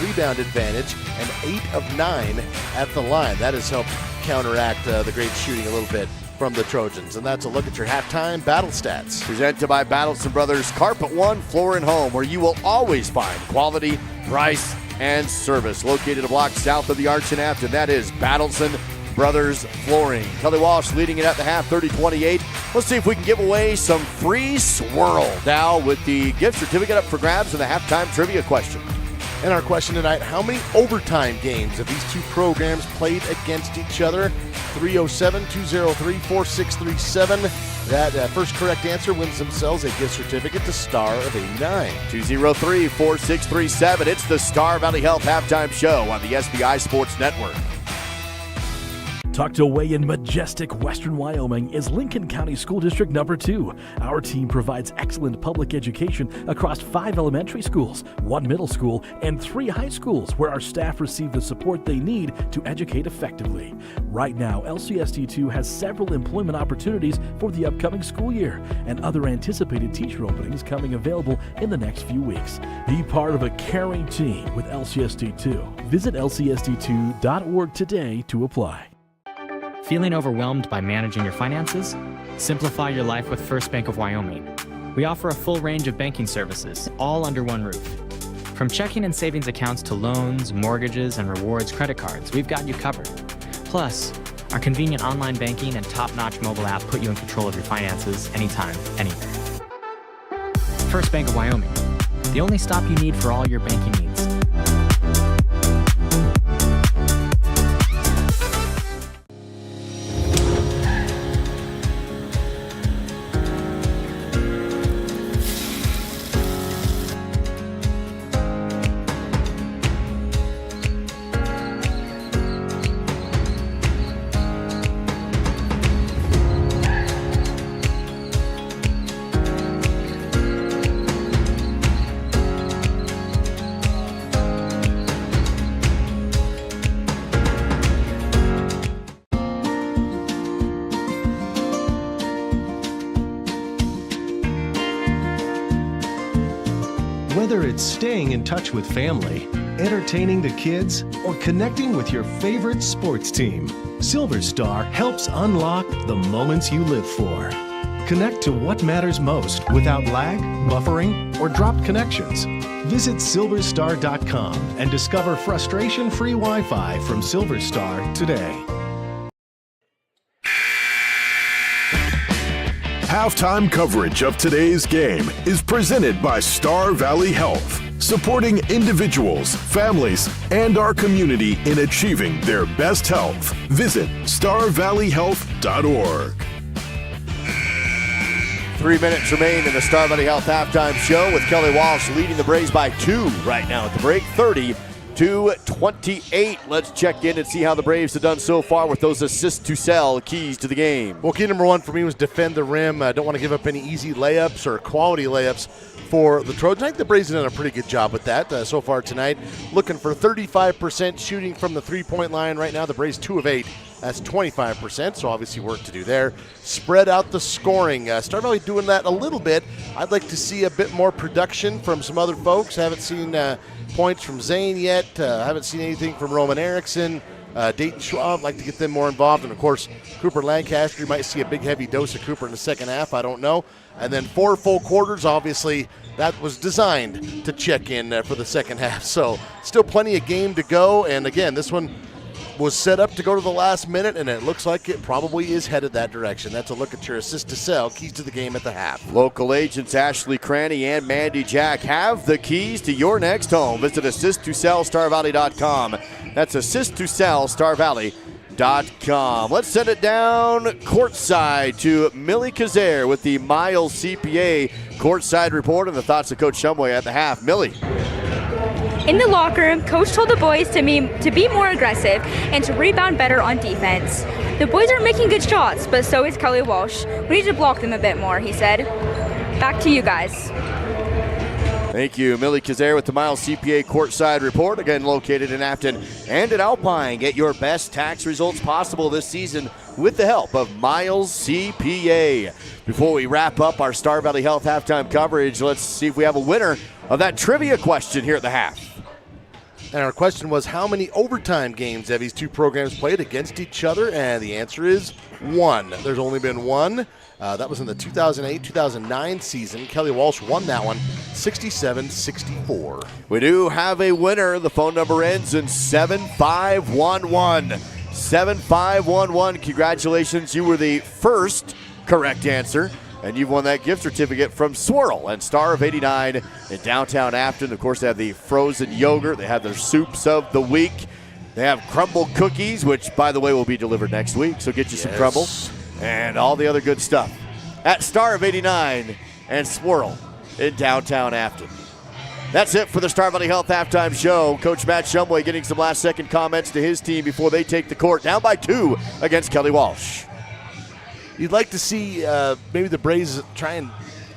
rebound advantage, and 8 of 9 at the line. That has helped counteract the great shooting a little bit from the Trojans. And that's a look at your halftime battle stats. Presented by Battleson Brothers Carpet One Floor and Home, where you will always find quality, price, and service. Located a block south of the Arch in Afton. That is Battleson Brothers Flooring. Kelly Walsh leading it at the half, 30-28. Let's see if we can give away some free swirl now with the gift certificate up for grabs and the halftime trivia question. And our question tonight, how many overtime games have these two programs played against each other? 307-203-4637. That first correct answer wins themselves a gift certificate to Star of 89. 203-4637. It's the Star Valley Health Halftime Show on the SBI Sports Network. Tucked away in majestic western Wyoming is Lincoln County School District Number 2. Our team provides excellent public education across 5 elementary schools, 1 middle school, and 3 high schools where our staff receive the support they need to educate effectively. Right now, LCSD2 has several employment opportunities for the upcoming school year and other anticipated teacher openings coming available in the next few weeks. Be part of a caring team with LCSD2. Visit lcsd2.org today to apply. Feeling overwhelmed by managing your finances? Simplify your life with First Bank of Wyoming. We offer a full range of banking services, all under one roof. From checking and savings accounts to loans, mortgages, and rewards credit cards, we've got you covered. Plus, our convenient online banking and top-notch mobile app put you in control of your finances anytime, anywhere. First Bank of Wyoming, the only stop you need for all your banking needs. Whether it's staying in touch with family, entertaining the kids, or connecting with your favorite sports team, Silver Star helps unlock the moments you live for. Connect to what matters most without lag, buffering, or dropped connections. Visit silverstar.com and discover frustration-free Wi-Fi from Silver Star today. Halftime coverage of today's game is presented by Star Valley Health, supporting individuals, families, and our community in achieving their best health. Visit starvalleyhealth.org. 3 minutes remain in the Star Valley Health halftime show with Kelly Walsh leading the Braves by 2 right now at the break, 30-28. Let's check in and see how the Braves have done so far with those assists to sell keys to the game. Well, key number 1 for me was defend the rim. I don't want to give up any easy layups or quality layups for the Trojans. I think the Braves have done a pretty good job with that so far tonight. Looking for 35% shooting from the three-point line right now. The Braves 2 of 8. That's 25%, so obviously work to do there. Spread out the scoring. Star Valley doing that a little bit. I'd like to see a bit more production from some other folks. Haven't seen points from Zane yet. Haven't seen anything from Roman Erickson. Dayton Schwab, like to get them more involved. And, of course, Cooper Lancaster. You might see a big, heavy dose of Cooper in the second half. I don't know. And then 4 full quarters, obviously, that was designed to check in for the second half. So still plenty of game to go. And, again, this one was set up to go to the last minute, and it looks like it probably is headed that direction. That's a look at your assist to sell, keys to the game at the half. Local agents Ashley Cranny and Mandy Jack have the keys to your next home. Visit assisttosellstarvalley.com. That's assisttosellstarvalley.com. Let's send it down courtside to Millie Kazare with the Miles CPA courtside report and the thoughts of Coach Shumway at the half. Millie. In the locker room, Coach told the boys to be more aggressive and to rebound better on defense. The boys are making good shots, but so is Kelly Walsh. We need to block them a bit more, he said. Back to you guys. Thank you, Millie Kazare with the Miles CPA courtside report. Again, located in Afton and in Alpine. Get your best tax results possible this season with the help of Miles CPA. Before we wrap up our Star Valley Health halftime coverage, let's see if we have a winner of that trivia question here at the half. And our question was, how many overtime games have these two programs played against each other? And the answer is 1. There's only been 1. That was in the 2008-2009 season. Kelly Walsh won that one 67-64. We do have a winner. The phone number ends in 7511. 7511. Congratulations. You were the first correct answer. And you've won that gift certificate from Swirl and Star of 89 in downtown Afton. Of course, they have the frozen yogurt. They have their soups of the week. They have crumble cookies, which, by the way, will be delivered next week. So get you some crumbles and all the other good stuff at Star of 89 and Swirl in downtown Afton. That's it for the Star Valley Health halftime show. Coach Matt Shumway getting some last-second comments to his team before they take the court, down by 2 against Kelly Walsh. You'd like to see maybe the Braves try and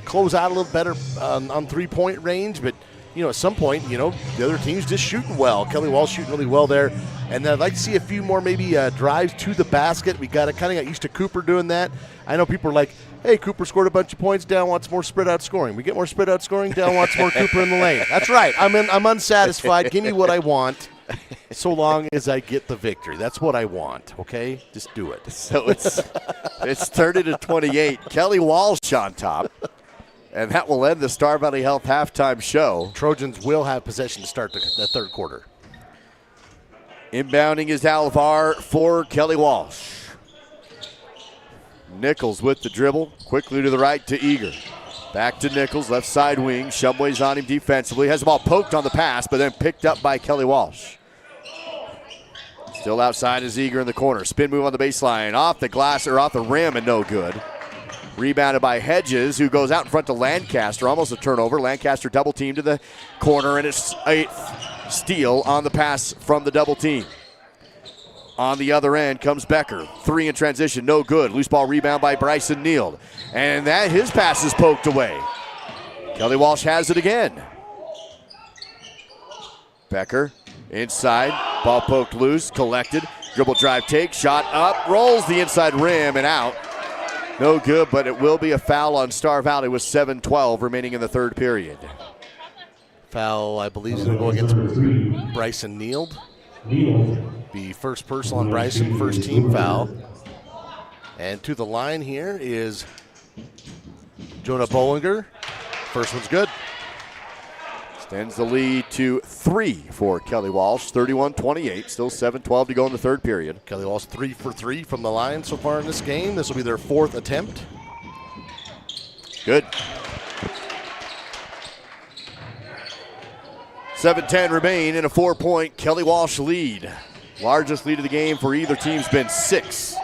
close out a little better on three-point range, but at some point, the other team's just shooting well. Kelly Walsh shooting really well there. And I'd like to see a few more maybe drives to the basket. We kind of got used to Cooper doing that. I know people are like, hey, Cooper scored a bunch of points. Dale wants more spread out scoring. We get more spread out scoring. Dale wants more Cooper in the lane. That's right. I'm unsatisfied. Give me what I want so long as I get the victory. That's what I want, okay? Just do it. So it's 30-28. Kelly Walsh on top. And that will end the Star Valley Health halftime show. Trojans will have possession to start the third quarter. Inbounding is Alvar for Kelly Walsh. Nichols with the dribble. Quickly to the right to Eager. Back to Nichols, left side wing. Shumway's on him defensively. Has the ball poked on the pass, but then picked up by Kelly Walsh. Still outside is Eager in the corner. Spin move on the baseline. Off the glass or off the rim and no good. Rebounded by Hedges, who goes out in front to Lancaster. Almost a turnover. Lancaster double team to the corner, and it's a steal on the pass from the double team. On the other end comes Becker. 3 in transition, no good. Loose ball rebound by Bryson Neild. And his pass is poked away. Kelly Walsh has it again. Becker inside. Ball poked loose, collected. Dribble drive take, shot up, rolls the inside rim and out. No good, but it will be a foul on Star Valley with 7:12 remaining in the third period. Foul, I believe, is going to go against Bryson Neild. Be first personal on Bryson, first team foul. And to the line here is Jonah Bollinger. First one's good. Extends the lead to 3 for Kelly Walsh, 31-28. Still 7:12 to go in the third period. Kelly Walsh 3 for 3 from the line so far in this game. This will be their 4th attempt. Good. 7:10 remain in a 4-point Kelly Walsh lead. Largest lead of the game for either team's been 6.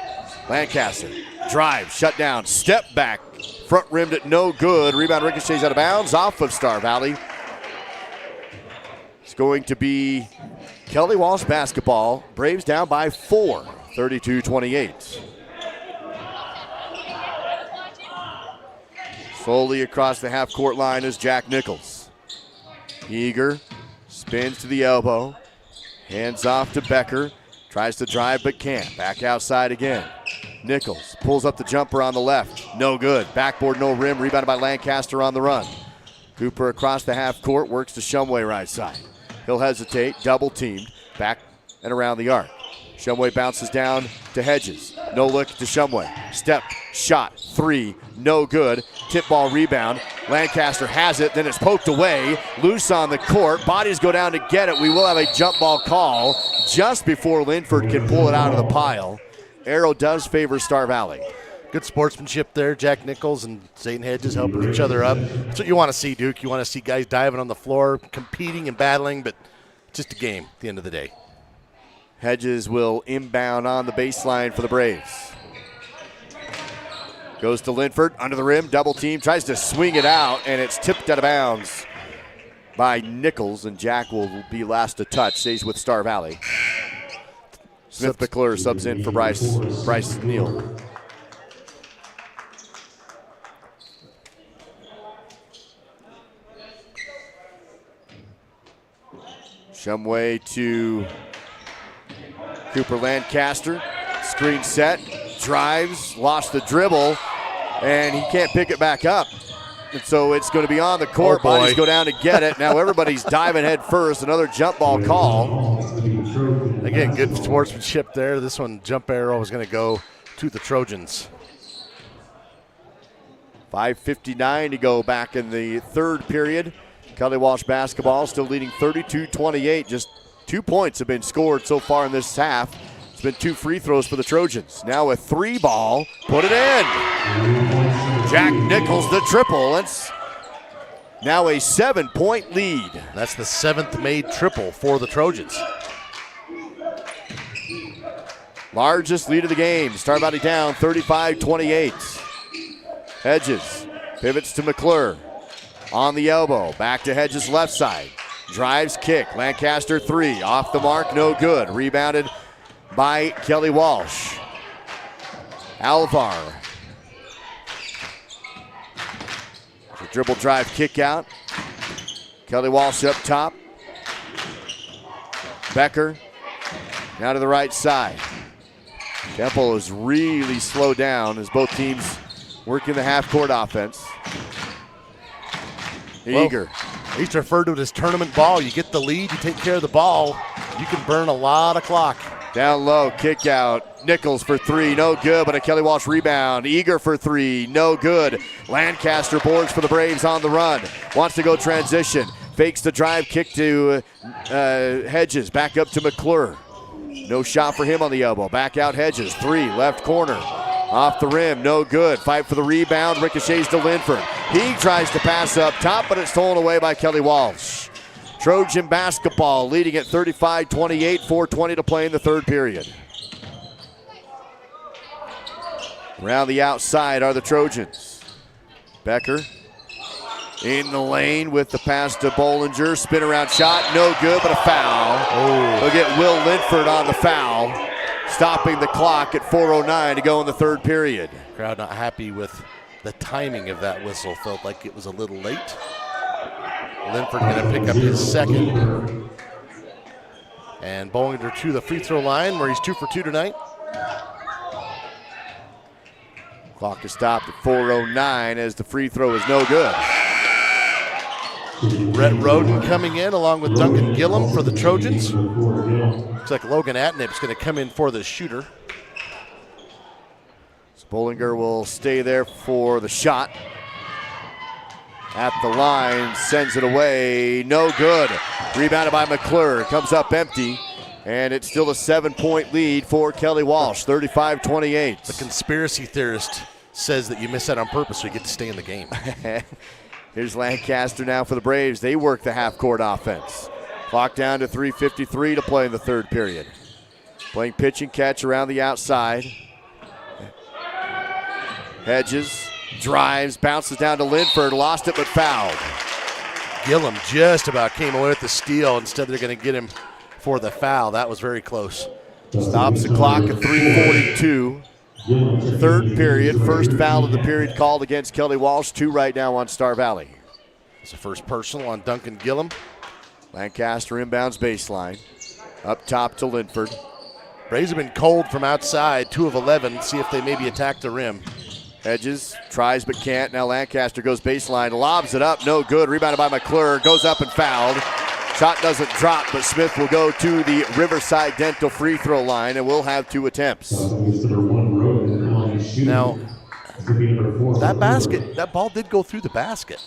Lancaster drive, shut down, step back, front rimmed it, no good. Rebound ricochets out of bounds off of Star Valley. It's going to be Kelly Walsh basketball. Braves down by 4, 32-28. Slowly across the half-court line is Jack Nichols. Eager, spins to the elbow, hands off to Becker, tries to drive but can't. Back outside again. Nichols pulls up the jumper on the left, no good. Backboard, no rim, rebounded by Lancaster on the run. Cooper across the half-court, works to Shumway right side. He'll hesitate, double teamed, back and around the arc. Shumway bounces down to Hedges. No look to Shumway. Step, shot, 3, no good. Tip ball rebound. Lancaster has it, then it's poked away. Loose on the court. Bodies go down to get it. We will have a jump ball call just before Linford can pull it out of the pile. Arrow does favor Star Valley. Good sportsmanship there. Jack Nichols and Zayden Hedges helping each other up. That's what you want to see, Duke. You want to see guys diving on the floor, competing and battling, but just a game at the end of the day. Hedges will inbound on the baseline for the Braves. Goes to Linford, under the rim, double team, tries to swing it out, and it's tipped out of bounds by Nichols, and Jack will be last to touch, stays with Star Valley. Smith McClure subs in for Bryce Neal. Shumway to Cooper Lancaster. Screen set, drives, lost the dribble, and he can't pick it back up. And so it's going to be on the court. Bodies go down to get it. Now everybody's diving head first. Another jump ball call. Again, good sportsmanship there. This one, jump arrow, is going to go to the Trojans. 5:59 to go back in the third period. Kelly Walsh basketball still leading 32-28. Just 2 points have been scored so far in this half. It's been 2 free throws for the Trojans. Now a 3 ball, put it in. Jack Nichols the triple. It's now a 7-point lead. That's the 7th made triple for the Trojans. Largest lead of the game. Star Valley down 35-28. Hedges pivots to McClure. on the elbow. Back to Hedges left side. Drives, kick. Lancaster 3. Off the mark, no good. Rebounded by Kelly Walsh. Alvar. Dribble drive, kick out. Kelly Walsh up top. Becker now to the right side. Tempo is really slowed down as both teams work in the half-court offense. Eager. He's referred to it as tournament ball. You get the lead, you take care of the ball, you can burn a lot of clock. Down low, kick out. Nichols for 3, no good, but a Kelly Walsh rebound. Eager for 3, no good. Lancaster boards for the Braves on the run. Wants to go transition. Fakes the drive, kick to Hedges. Back up to McClure. No shot for him on the elbow. Back out Hedges, 3, left corner. Off the rim, no good. Fight for the rebound, ricochets to Linford. He tries to pass up top, but it's stolen away by Kelly Walsh. Trojan basketball leading at 35-28, 4:20 to play in the third period. Around the outside are the Trojans. Becker in the lane with the pass to Bollinger. Spin around shot, no good, but a foul. They'll get Will Linford on the foul, stopping the clock at 4:09 to go in the third period. Crowd not happy with the timing of that whistle. Felt like it was a little late. Linford going to pick up his second. And Bollinger to the free throw line where he's 2 for 2 tonight. Clock is stopped at 4:09 as the free throw is no good. Brett Roden coming in along with Duncan Gillum for the Trojans. Looks like Logan Atnip's going to come in for the shooter. So Bollinger will stay there for the shot. At the line, sends it away, no good. Rebounded by McClure, comes up empty, and it's still a 7-point lead for Kelly Walsh, 35-28. The conspiracy theorist says that you miss that on purpose so you get to stay in the game. Here's Lancaster now for the Braves. They work the half-court offense. Clock down to 3:53 to play in the third period. Playing pitch and catch around the outside. Hedges drives, bounces down to Linford, lost it but fouled. Gillum just about came away with the steal. Instead they're going to get him for the foul. That was very close. Stops the clock at 3:42. Third period, first foul of the period called against Kelly Walsh. 2 right now on Star Valley. It's the first personal on Duncan Gillum. Lancaster inbounds baseline. Up top to Linford. Braves have been cold from outside, 2 of 11. See if they maybe attack the rim. Hedges tries but can't. Now Lancaster goes baseline, lobs it up, no good. Rebounded by McClure, goes up and fouled. Shot doesn't drop, but Smith will go to the Riverside Dental free throw line and will have 2 attempts. Now, that ball did go through the basket.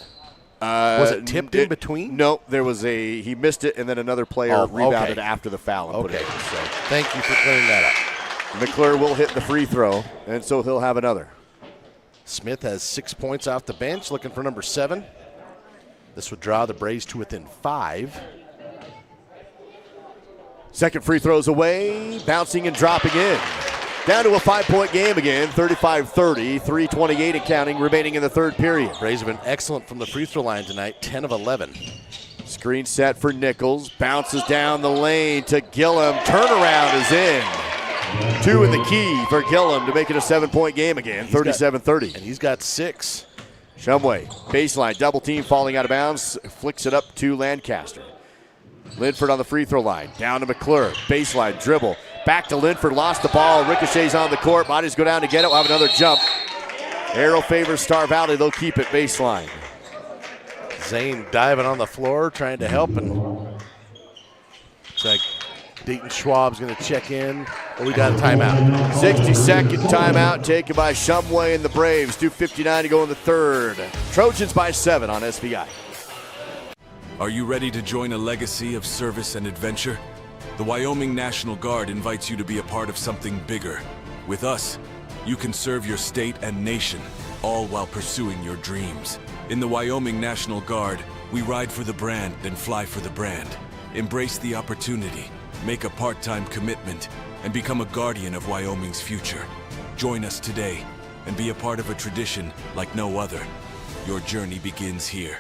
Was it tipped in between? No, he missed it, and then another player rebounded after the foul. And put it in, so. Thank you for clearing that up. McClure will hit the free throw, and so he'll have another. Smith has 6 points off the bench, looking for number 7. This would draw the Braves to within 5. Second free throws away, bouncing and dropping in. Down to a 5-point game again, 35-30, 3:28 and counting remaining in the third period. Braves have been excellent from the free throw line tonight, 10 of 11. Screen set for Nichols, bounces down the lane to Gillum, turnaround is in. 2 in the key for Gillum to make it a 7-point game again, 37-30. And he's got 6. Shumway, baseline, double team falling out of bounds, flicks it up to Lancaster. Linford on the free throw line, down to McClure, baseline, dribble, back to Linford, lost the ball, ricochets on the court, bodies go down to get it, we'll have another jump. Arrow favors Star Valley, they'll keep it baseline. Zane diving on the floor, trying to help, and looks like Dayton Schwab's going to check in. Oh, we got a timeout. 60-second timeout taken by Shumway and the Braves. 2:59 to go in the third. Trojans by 7 on SVI. Are you ready to join a legacy of service and adventure? The Wyoming National Guard invites you to be a part of something bigger. With us, you can serve your state and nation, all while pursuing your dreams. In the Wyoming National Guard, we ride for the brand and fly for the brand. Embrace the opportunity. Make a part-time commitment and become a guardian of Wyoming's future. Join us today and be a part of a tradition like no other. Your journey begins here.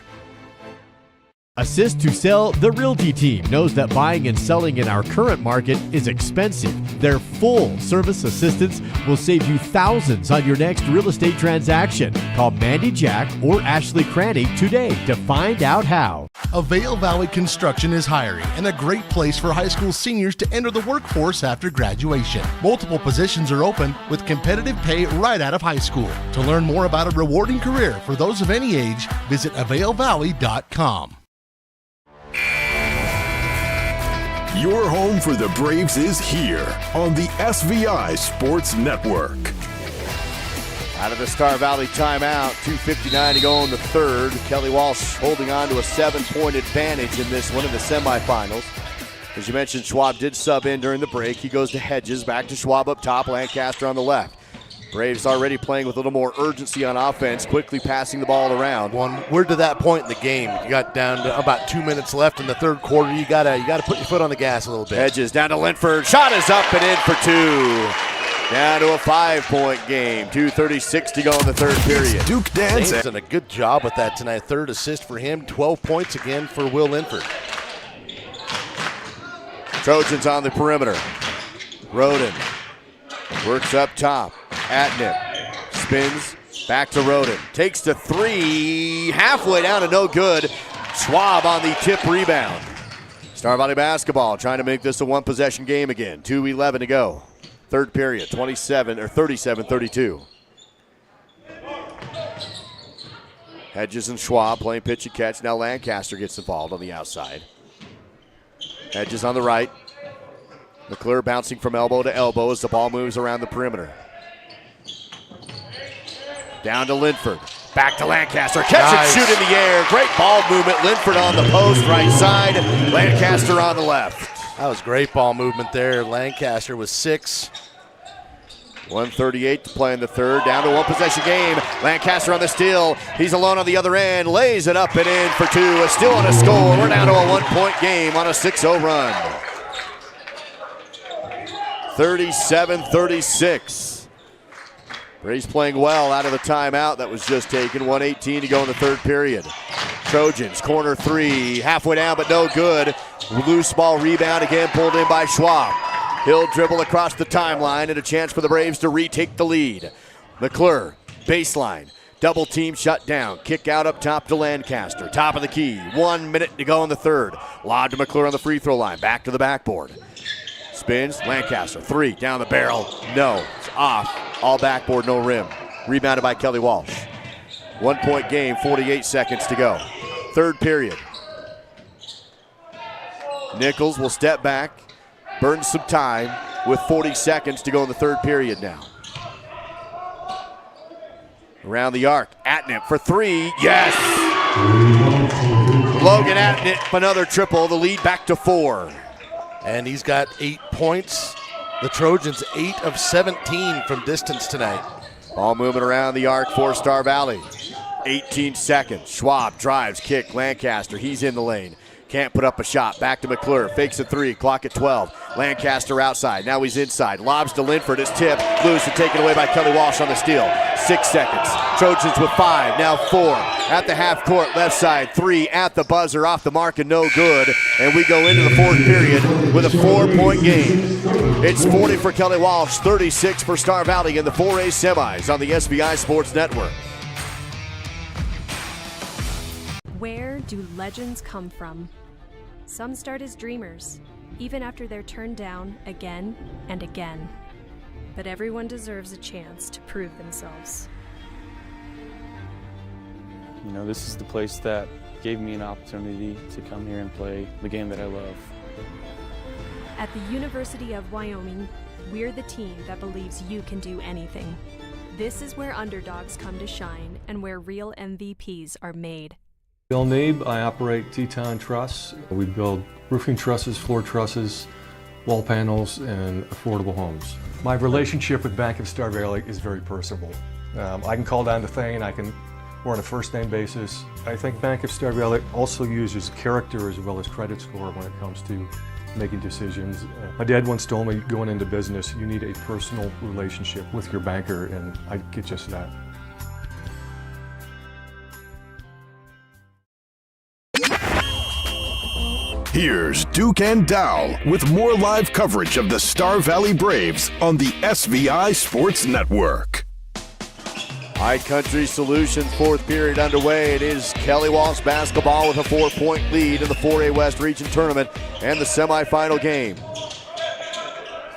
Assist to Sell, the Realty team knows that buying and selling in our current market is expensive. Their full service assistance will save you thousands on your next real estate transaction. Call Mandy Jack or Ashley Cranny today to find out how. Avail Valley Construction is hiring and a great place for high school seniors to enter the workforce after graduation. Multiple positions are open with competitive pay right out of high school. To learn more about a rewarding career for those of any age, visit availvalley.com. Your home for the Braves is here on the SVI Sports Network. Out of the Star Valley timeout, 2:59 to go in the third. Kelly Walsh holding on to a 7-point advantage in this one in the semifinals. As you mentioned, Schwab did sub in during the break. He goes to Hedges, back to Schwab up top, Lancaster on the left. Braves already playing with a little more urgency on offense, quickly passing the ball around. We're to that point in the game. You got down to about 2 minutes left in the third quarter. You gotta put your foot on the gas a little bit. Hedges down to Linford. Shot is up and in for two. Down to a 5-point game. 2:36 to go in the third period. Duke Danzig has done a good job with that tonight. Third assist for him. 12 points again for Will Linford. Trojans on the perimeter. Roden works up top. Atnip spins back to Roden. Takes the three. Halfway down and no good. Schwab on the tip rebound. Star Valley basketball trying to make this a one-possession game again. 2:11 to go. Third period, 37-32. Hedges and Schwab playing pitch and catch. Now Lancaster gets involved on the outside. Hedges on the right. McClure bouncing from elbow to elbow as the ball moves around the perimeter. Down to Linford. Back to Lancaster. Catch and shoot in the air. Great ball movement. Linford on the post, right side. Lancaster on the left. That was great ball movement there. Lancaster was 6. 1:38 to play in the third. Down to one-possession game. Lancaster on the steal. He's alone on the other end. Lays it up and in for two. Still on a score. We're down to a 1-point game on a 6-0 run. 37-36. Braves playing well out of the timeout that was just taken. 1:18 to go in the third period. Trojans, corner three, halfway down but no good. Loose ball rebound again pulled in by Schwab. He'll dribble across the timeline and a chance for the Braves to retake the lead. McClure, baseline, double team shut down. Kick out up top to Lancaster. Top of the key, 1 minute to go in the third. Lob to McClure on the free throw line, back to the backboard. Spins, Lancaster, three, down the barrel, no, it's off. All backboard, no rim. Rebounded by Kelly Walsh. 1-point game, 48 seconds to go. Third period. Nichols will step back, burn some time with 40 seconds to go in the third period now. Around the arc, Atnip for three, yes! Logan Atnip, another triple, the lead back to 4. And he's got 8 points. The Trojans 8 of 17 from distance tonight. Ball moving around the arc for Star Valley. 18 seconds. Schwab drives, kick, Lancaster. He's in the lane. Can't put up a shot. Back to McClure. Fakes a three. Clock at 12. Lancaster outside. Now he's inside. Lobs to Linford. It's tipped. Loose and taken away by Kelly Walsh on the steal. 6 seconds. Trojans with 5. Now 4. At the half court. Left side. 3 at the buzzer. Off the mark and no good. And we go into the fourth period with a 4-point game. It's 40 for Kelly Walsh. 36 for Star Valley in the 4A semis on the SVI Sports Network. Where do legends come from? Some start as dreamers, even after they're turned down again and again. But everyone deserves a chance to prove themselves. You know, this is the place that gave me an opportunity to come here and play the game that I love. At the University of Wyoming, we're the team that believes you can do anything. This is where underdogs come to shine and where real MVPs are made. Bill Nabe, I operate Teton Truss. We build roofing trusses, floor trusses, wall panels, and affordable homes. My relationship with Bank of Star Valley is very personable. I can call down to Thane, we're on a first name basis. I think Bank of Star Valley also uses character as well as credit score when it comes to making decisions. My dad once told me, going into business, you need a personal relationship with your banker, and I get just that. Here's Duke and Dow with more live coverage of the Star Valley Braves on the SVI Sports Network. High Country Solutions fourth period underway. It is Kelly Walsh basketball with a 4-point lead in the 4A West Region Tournament and the semifinal game.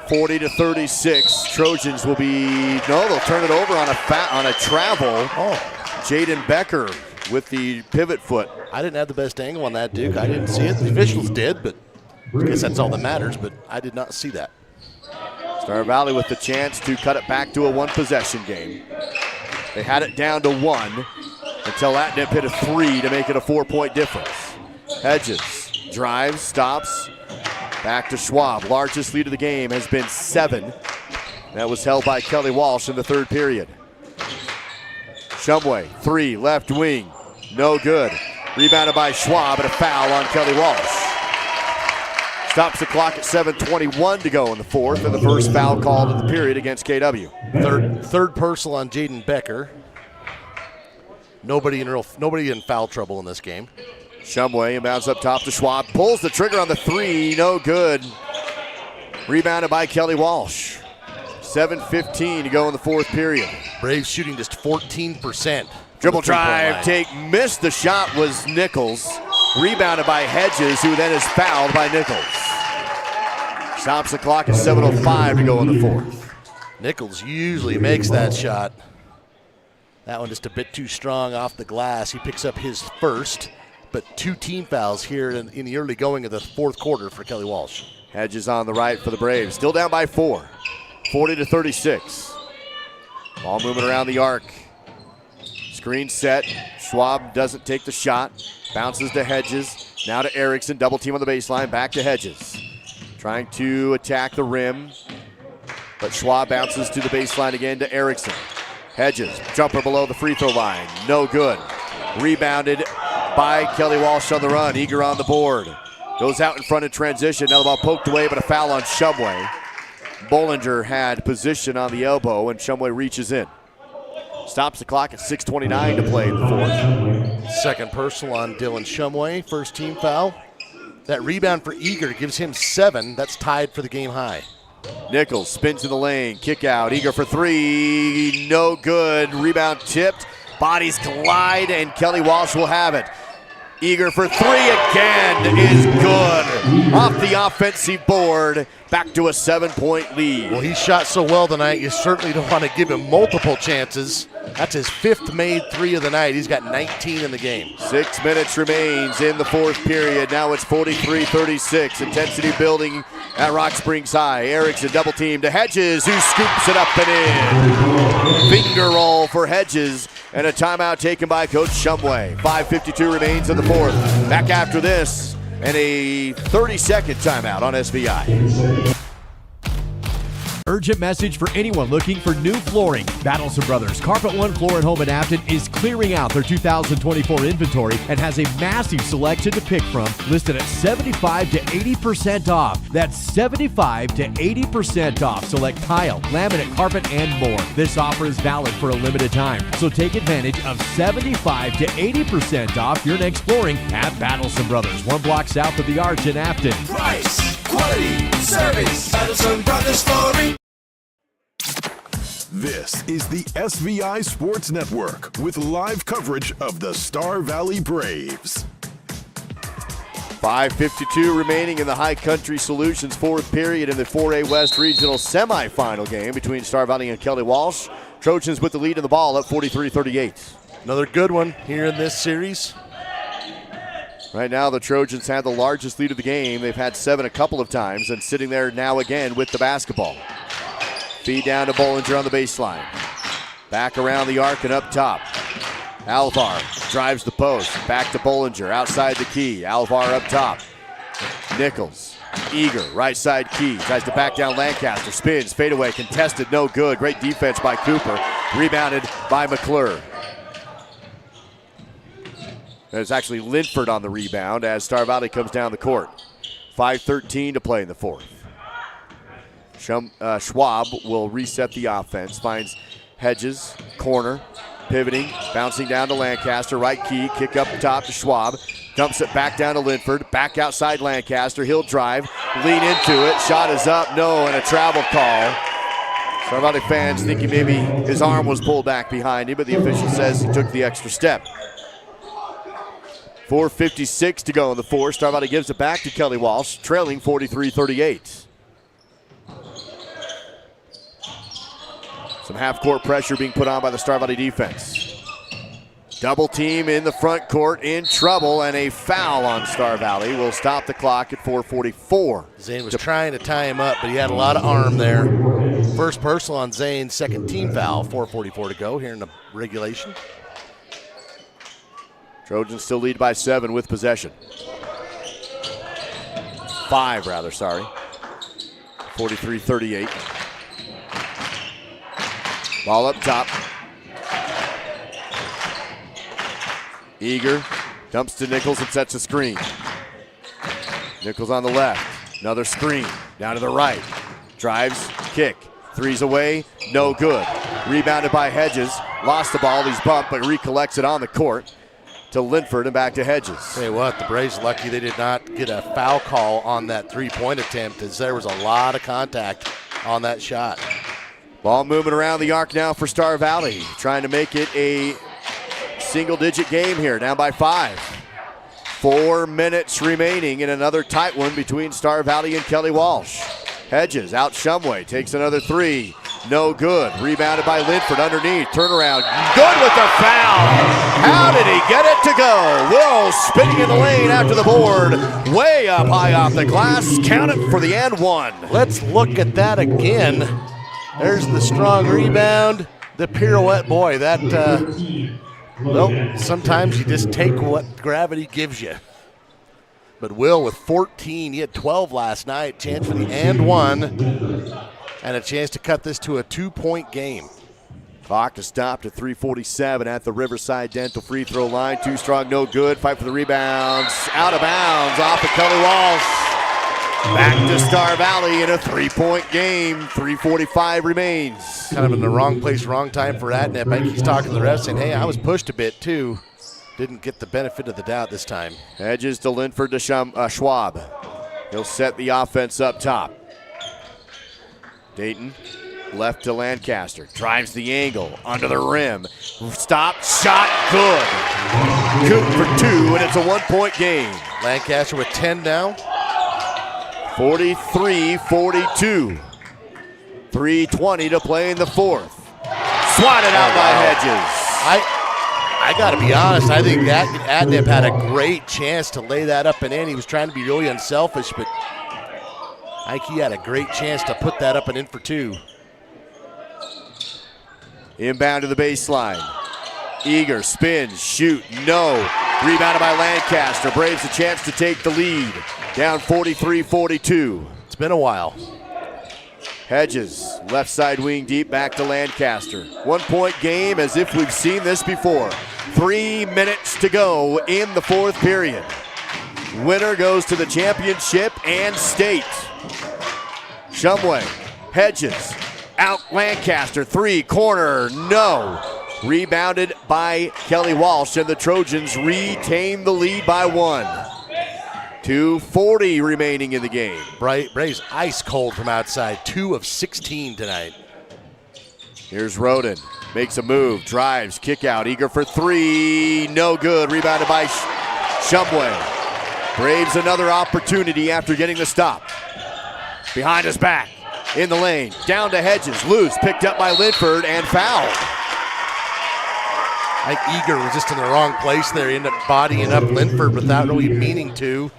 40-36. Trojans will be, they'll turn it over on a travel. Jaden Becker with the pivot foot. I didn't have the best angle on that, Duke. I didn't see it. The officials did, but I guess that's all that matters, but I did not see that. Star Valley with the chance to cut it back to a one-possession game. They had it down to 1 until Latnip hit a 3 to make it a 4-point difference. Hedges drives, stops, back to Schwab. Largest lead of the game has been 7. That was held by Kelly Walsh in the third period. Shumway, 3, left wing, no good. Rebounded by Schwab and a foul on Kelly Walsh. Stops the clock at 7:21 to go in the fourth, and the first foul called of the period against KW. Third personal on Jaden Becker. Nobody in foul trouble in this game. Shumway inbounds up top to Schwab, pulls the trigger on the 3, no good. Rebounded by Kelly Walsh. 7:15 to go in the fourth period. Braves shooting just 14%. Dribble drive, missed the shot was Nichols. Rebounded by Hedges, who then is fouled by Nichols. Stops the clock at 7:05 to go in the fourth. Nichols usually makes that shot. That one just a bit too strong off the glass. He picks up his first, but 2 team fouls here in the early going of the fourth quarter for Kelly Walsh. Hedges on the right for the Braves. Still down by 4. 40-36. Ball moving around the arc. Screen set. Schwab doesn't take the shot. Bounces to Hedges. Now to Erickson. Double team on the baseline. Back to Hedges. Trying to attack the rim. But Schwab bounces to the baseline again to Erickson. Hedges. Jumper below the free throw line. No good. Rebounded by Kelly Walsh on the run. Eager on the board. Goes out in front in transition. Now the ball poked away, but a foul on Shumway. Bollinger had position on the elbow, and Shumway reaches in. Stops the clock at 6:29 to play in the fourth. Second personal on Dylan Shumway. First team foul. That rebound for Eager gives him 7. That's tied for the game high. Nichols spins in the lane. Kick out. Eager for 3. No good. Rebound tipped. Bodies collide, and Kelly Walsh will have it. Eager for 3 again is good. Off the offensive board, back to a 7-point lead. Well, he shot so well tonight, you certainly don't want to give him multiple chances. That's his 5th made 3 of the night. He's got 19 in the game. 6 minutes remains in the fourth period. Now it's 43-36. Intensity building at Rock Springs High. Erickson double team to Hedges, who scoops it up and in. Finger roll for Hedges. And a timeout taken by Coach Shumway. 5:52 remains in the fourth. Back after this, and a 30-second timeout on SVI. Urgent message for anyone looking for new flooring. Battleson Brothers Carpet One Floor and Home in Afton is clearing out their 2024 inventory and has a massive selection to pick from, listed at 75 to 80% off. That's 75 to 80% off. Select tile, laminate, carpet, and more. This offer is valid for a limited time, so take advantage of 75 to 80% off your next flooring at Battleson Brothers, 1 block south of the Arch in Afton. Price, quality, service. Battleson Brothers Flooring. This is the SVI Sports Network with live coverage of the Star Valley Braves. 5:52 remaining in the High Country Solutions fourth period in the 4A West Regional semifinal game between Star Valley and Kelly Walsh. Trojans with the lead in the ball at 43-38. Another good one here in this series. Right now, the Trojans had the largest lead of the game. They've had 7 a couple of times and sitting there now again with the basketball. Feed down to Bollinger on the baseline. Back around the arc and up top. Alvar drives the post. Back to Bollinger outside the key. Alvar up top. Nichols, Eager, right side key. Tries to back down Lancaster. Spins, fadeaway, contested, no good. Great defense by Cooper. Rebounded by McClure. There's actually Linford on the rebound as Star Valley comes down the court. 5:13 to play in the fourth. Schwab will reset the offense. Finds Hedges, corner, pivoting, bouncing down to Lancaster. Right key, kick up top to Schwab. Dumps it back down to Linford. Back outside Lancaster. He'll drive. Lean into it. Shot is up. No, and a travel call. Star Valley fans thinking maybe his arm was pulled back behind him, but the official says he took the extra step. 4:56 to go in the fourth. Star Valley gives it back to Kelly Walsh, trailing 43-38. Some half-court pressure being put on by the Star Valley defense. Double team in the front court, in trouble, and a foul on Star Valley will stop the clock at 4:44. Zane was trying to tie him up, but he had a lot of arm there. First personal on Zane, second team foul, 4:44 to go here in the regulation. Trojans still lead by 7 with possession. 5, rather, sorry. 43-38. Ball up top. Eager dumps to Nichols and sets a screen. Nichols on the left. Another screen. Down to the right. Drives, kick. Three's away. No good. Rebounded by Hedges. Lost the ball. He's bumped, but recollects it on the court to Linford and back to Hedges. Tell you what, the Braves lucky they did not get a foul call on that three-point attempt, as there was a lot of contact on that shot. Ball moving around the arc now for Star Valley, trying to make it a single-digit game here, down by 5. 4 minutes remaining in another tight one between Star Valley and Kelly Walsh. Hedges out Shumway, takes another 3. No good. Rebounded by Linford underneath. Turnaround. Good with the foul. How did he get it to go? Will spinning in the lane after the board. Way up high off the glass. Count it for the and one. Let's look at that again. There's the strong rebound. The pirouette. Boy, that, well, sometimes you just take what gravity gives you. But Will with 14. He had 12 last night. Chance for the and one. And a chance to cut this to a 2-point game. Clock is stopped at 3:47 at the Riverside Dental free throw line. Too strong, no good. Fight for the rebounds. Out of bounds off of Kelly Walsh. Back to Star Valley in a 3-point game. 3:45 remains. Kind of in the wrong place, wrong time for Adnep. I think he's talking to the ref saying, hey, I was pushed a bit too. Didn't get the benefit of the doubt this time. Hedges to Linford to Schwab. He'll set the offense up top. Dayton, left to Lancaster. Drives the angle, under the rim. Stop, shot, good. Good for 2, and it's a 1-point game. Lancaster with 10 now. 43-42. 3:20 to play in the fourth. Swatted out by Hedges. I got to be honest, I think that Adnep had a great chance to lay that up and in. He was trying to be really unselfish, but I think he had a great chance to put that up and in for 2. Inbound to the baseline. Eager, spins, shoot, no. Rebounded by Lancaster. Braves a chance to take the lead. Down 43-42. It's been a while. Hedges, left side wing deep, back to Lancaster. 1-point game as if we've seen this before. 3 minutes to go in the fourth period. Winner goes to the championship and state. Shumway, Hedges, out Lancaster, 3, corner, no. Rebounded by Kelly Walsh, and the Trojans retain the lead by 1. 2:40 remaining in the game. Braves ice cold from outside, 2 of 16 tonight. Here's Roden, makes a move, drives, kick out, eager for 3, no good. Rebounded by Shumway. Braves another opportunity after getting the stop. Behind his back, in the lane, down to Hedges, loose, picked up by Linford, and fouled. I think Eager was just in the wrong place there. He ended up bodying up Linford without really meaning to.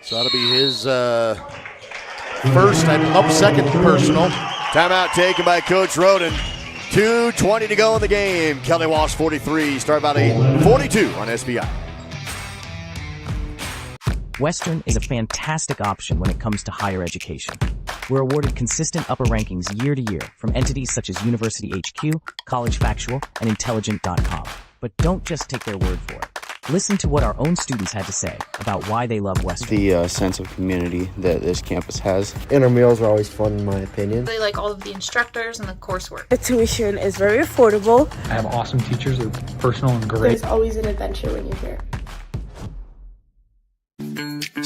So that'll be his second personal. Timeout taken by Coach Roden. 2:20 to go in the game. Kelly Walsh 43, Star Valley 42 on SVI. Western is a fantastic option when it comes to higher education. We're awarded consistent upper rankings year to year from entities such as University HQ, College Factual, and Intelligent.com. But don't just take their word for it. Listen to what our own students had to say about why they love Western. The sense of community that this campus has. Intramurals are always fun in my opinion. They like all of the instructors and the coursework. The tuition is very affordable. I have awesome teachers. They're personal and great. There's always an adventure when you're here.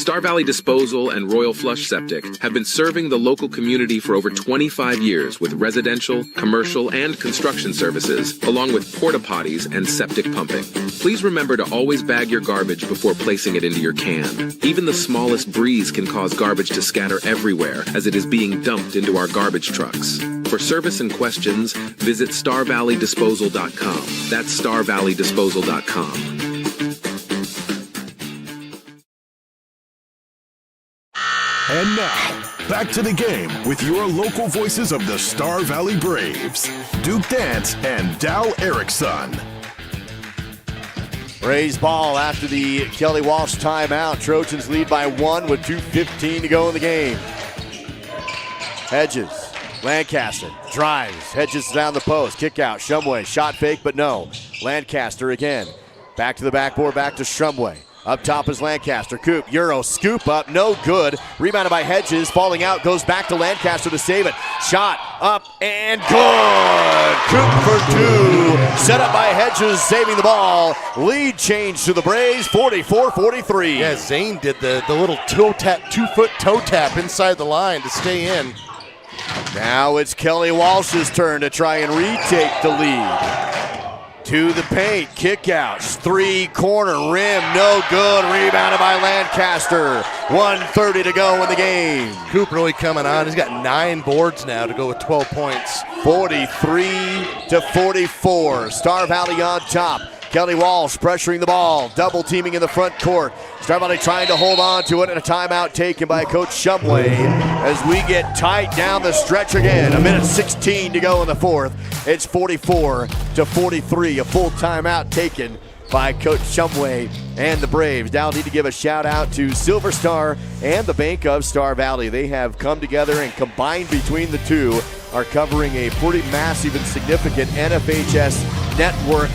Star Valley Disposal and Royal Flush Septic have been serving the local community for over 25 years with residential, commercial, and construction services, along with porta potties and septic pumping. Please remember to always bag your garbage before placing it into your can. Even the smallest breeze can cause garbage to scatter everywhere as it is being dumped into our garbage trucks. For service and questions, visit StarValleyDisposal.com. That's StarValleyDisposal.com. And now, back to the game with your local voices of the Star Valley Braves, Duke Dance and Dow Erickson. Braves ball after the Kelly Walsh timeout. Trojans lead by 1 with 2:15 to go in the game. Hedges, Lancaster drives. Hedges down the post. Kick out. Shumway. Shot fake, but no. Lancaster again. Back to the backboard. Back to Shumway. Up top is Lancaster. Coop, Euro, scoop up, no good. Rebounded by Hedges, falling out, goes back to Lancaster to save it. Shot, up, and good! Coop for 2. Set up by Hedges, saving the ball. Lead change to the Braves, 44-43. Yeah, Zane did the little toe tap, 2-foot toe tap inside the line to stay in. Now it's Kelly Walsh's turn to try and retake the lead. To the paint, kick out, 3-corner rim, no good, rebounded by Lancaster. 1:30 to go in the game. Coop really coming on. He's got 9 boards now to go with 12 points. 43-44, Star Valley on top. Kelly Walsh pressuring the ball, double teaming in the front court. Star Valley trying to hold on to it, and a timeout taken by Coach Shumway as we get tight down the stretch again. 1:16 to go in the fourth. It's 44-43, a full timeout taken by Coach Shumway and the Braves. Now need to give a shout out to Silver Star and the Bank of Star Valley. They have come together and combined between the two are covering a pretty massive and significant NFHS network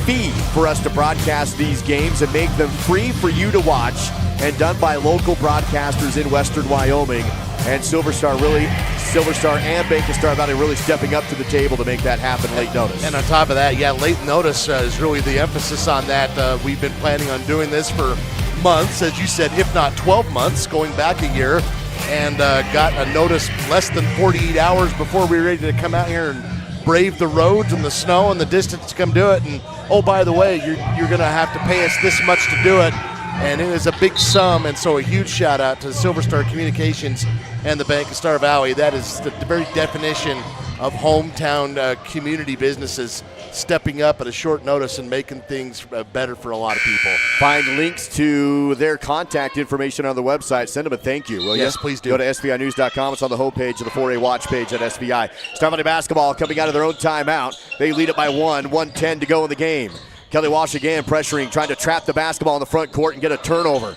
fee for us to broadcast these games and make them free for you to watch, and done by local broadcasters in Western Wyoming. And Silver Star and Bank of Star Valley really stepping up to the table to make that happen late notice. And on top of that, yeah, late notice is really the emphasis on that. We've been planning on doing this for months, as you said, if not 12 months, going back a year, and got a notice less than 48 hours before we were ready to come out here and brave the roads and the snow and the distance to come do it. And oh, by the way, you're going to have to pay us this much to do it. And it is a big sum, and so a huge shout out to Silver Star Communications and the Bank of Star Valley. That is the very definition of hometown community businesses stepping up at a short notice and making things better for a lot of people. Find links to their contact information on the website. Send them a thank you, will you? Yes, please do. Go to SVInews.com. It's on the homepage of the 4A Watch page at SVI. Star Valley basketball coming out of their own timeout. They lead it by 1:10 to go in the game. Kelly Walsh again pressuring, trying to trap the basketball in the front court and get a turnover.